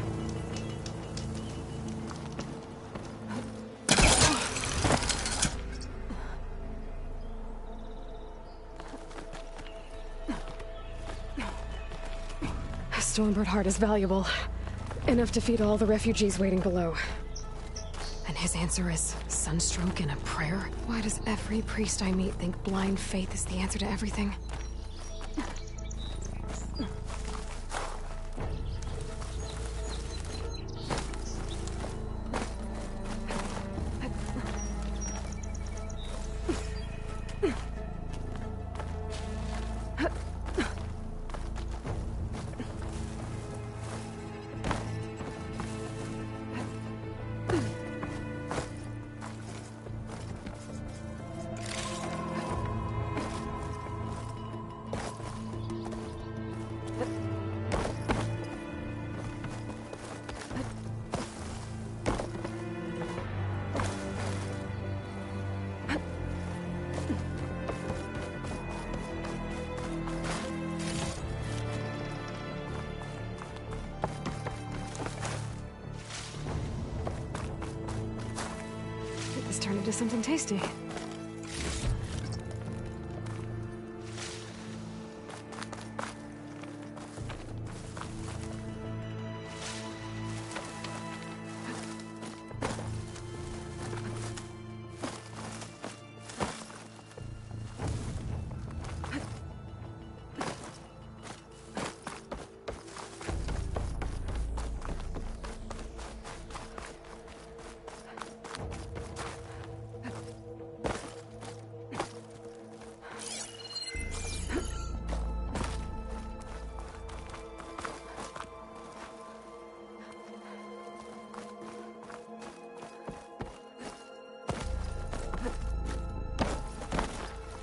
Stormbird heart is valuable. Enough to feed all the refugees waiting below. And his answer is sunstroke and a prayer? Why does every priest I meet think blind faith is the answer to everything? Turn into something tasty.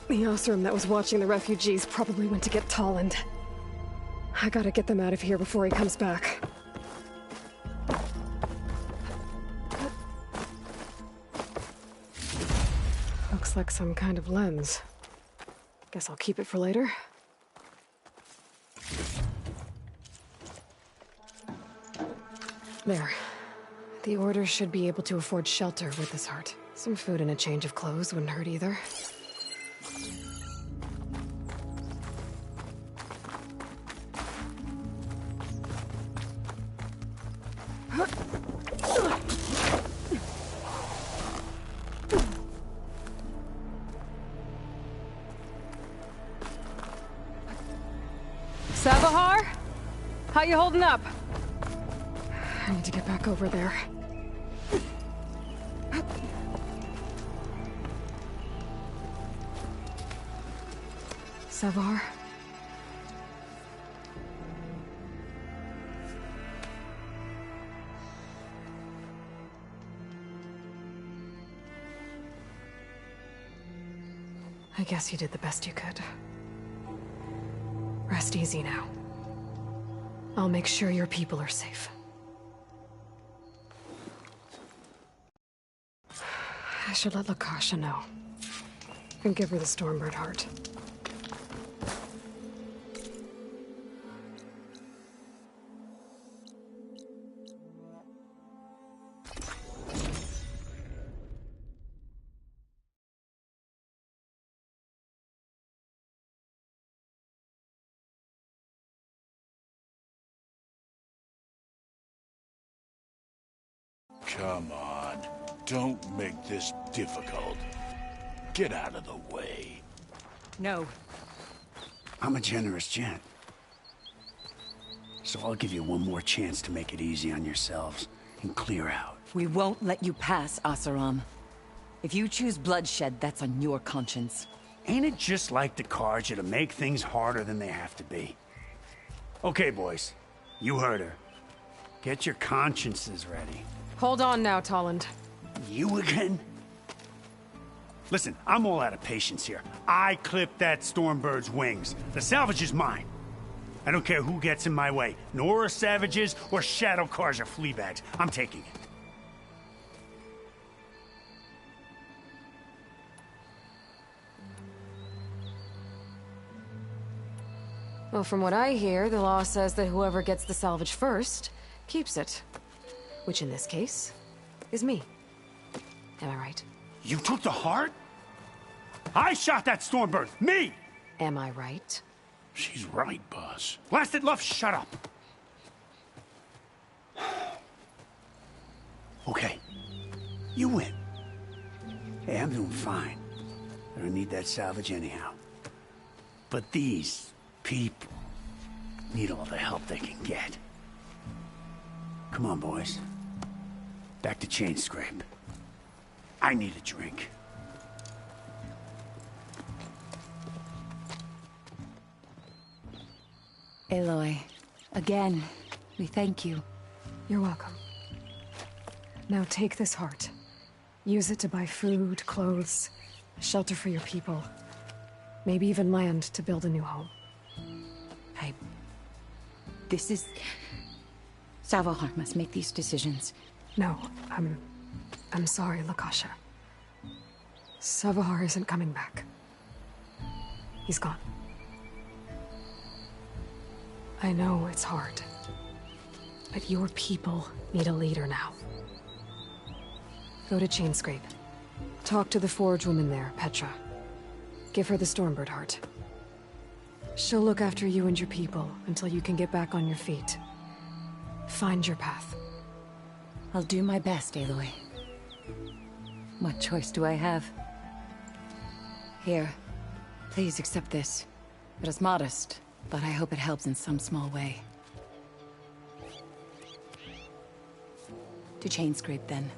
The Osram that was watching the refugees probably went to get Tolland. I gotta get them out of here before he comes back. Looks like some kind of lens. Guess I'll keep it for later. There. The Order should be able to afford shelter with this heart. Some food and a change of clothes wouldn't hurt either. Savahar? How you holding up? I need to get back over there. Savar? I guess you did the best you could. Rest easy now. I'll make sure your people are safe. I should let Lakasha know. And give her the Stormbird heart. Come on. Don't make this difficult. Get out of the way. No. I'm a generous gent. So I'll give you one more chance to make it easy on yourselves and clear out. We won't let you pass, Asaram. If you choose bloodshed, that's on your conscience. Ain't it just like the Carja to make things harder than they have to be? Okay, boys. You heard her. Get your consciences ready. Hold on now, Tolland. You again? Listen, I'm all out of patience here. I clipped that Stormbird's wings. The salvage is mine. I don't care who gets in my way. Nora savages or Shadow Carja fleabags. I'm taking it. Well, from what I hear, the law says that whoever gets the salvage first keeps it. Which in this case is me. Am I right? You took the heart? I shot that Stormbird! Me! Am I right? She's right, boss. Blasted Luff, shut up! Okay. You win. Hey, I'm doing fine. I don't need that salvage anyhow. But these people need all the help they can get. Come on, boys. Back to Chainscrape. I need a drink. Aloy, again, we thank you. You're welcome. Now take this heart. Use it to buy food, clothes, shelter for your people. Maybe even land to build a new home. This is... Savahar must make these decisions. No, I'm sorry, Lakasha. Savahar isn't coming back. He's gone. I know it's hard, but your people need a leader now. Go to Chainscrape. Talk to the Forge woman there, Petra. Give her the Stormbird heart. She'll look after you and your people until you can get back on your feet. Find your path. I'll do my best, Aloy. What choice do I have? Here, please accept this. It is modest, but I hope it helps in some small way. To Chainscrape, then.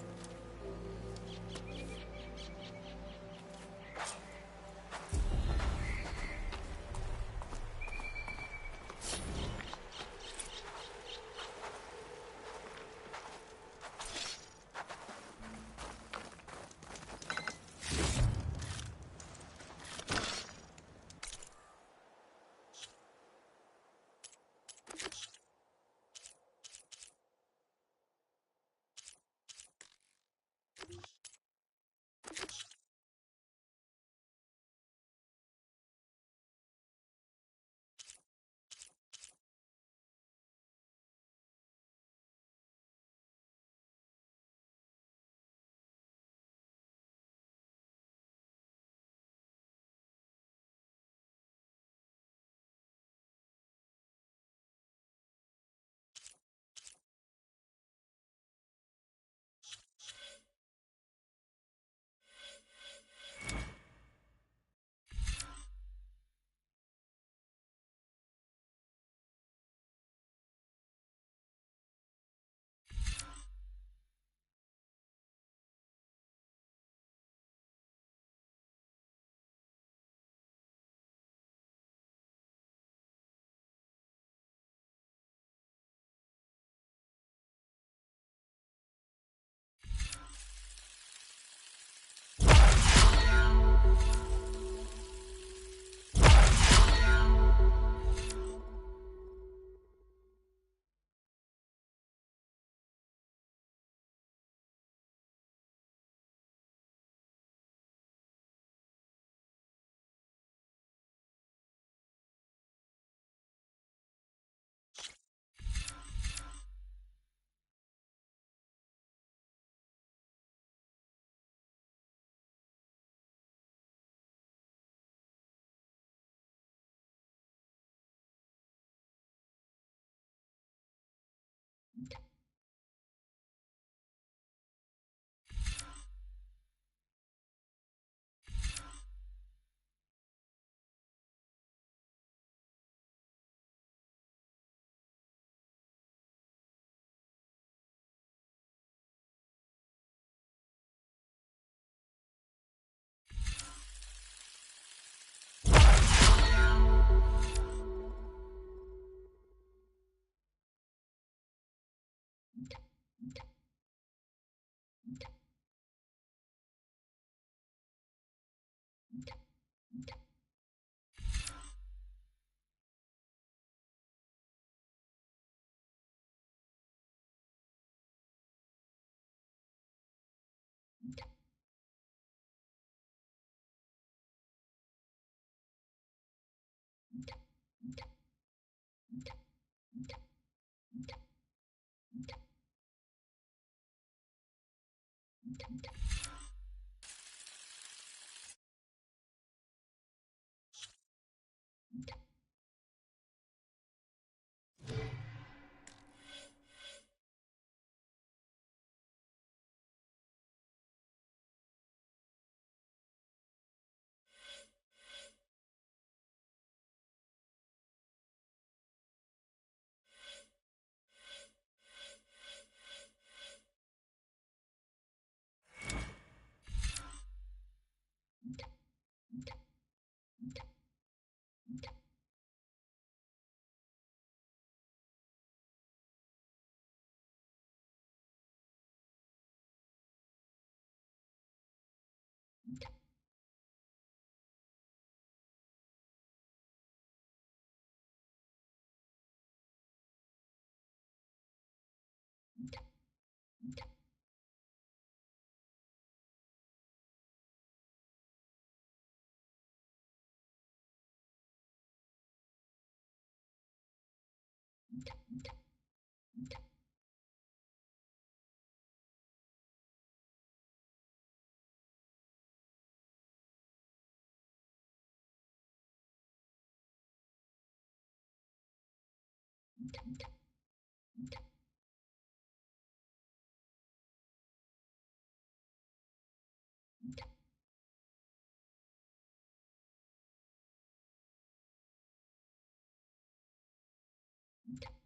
you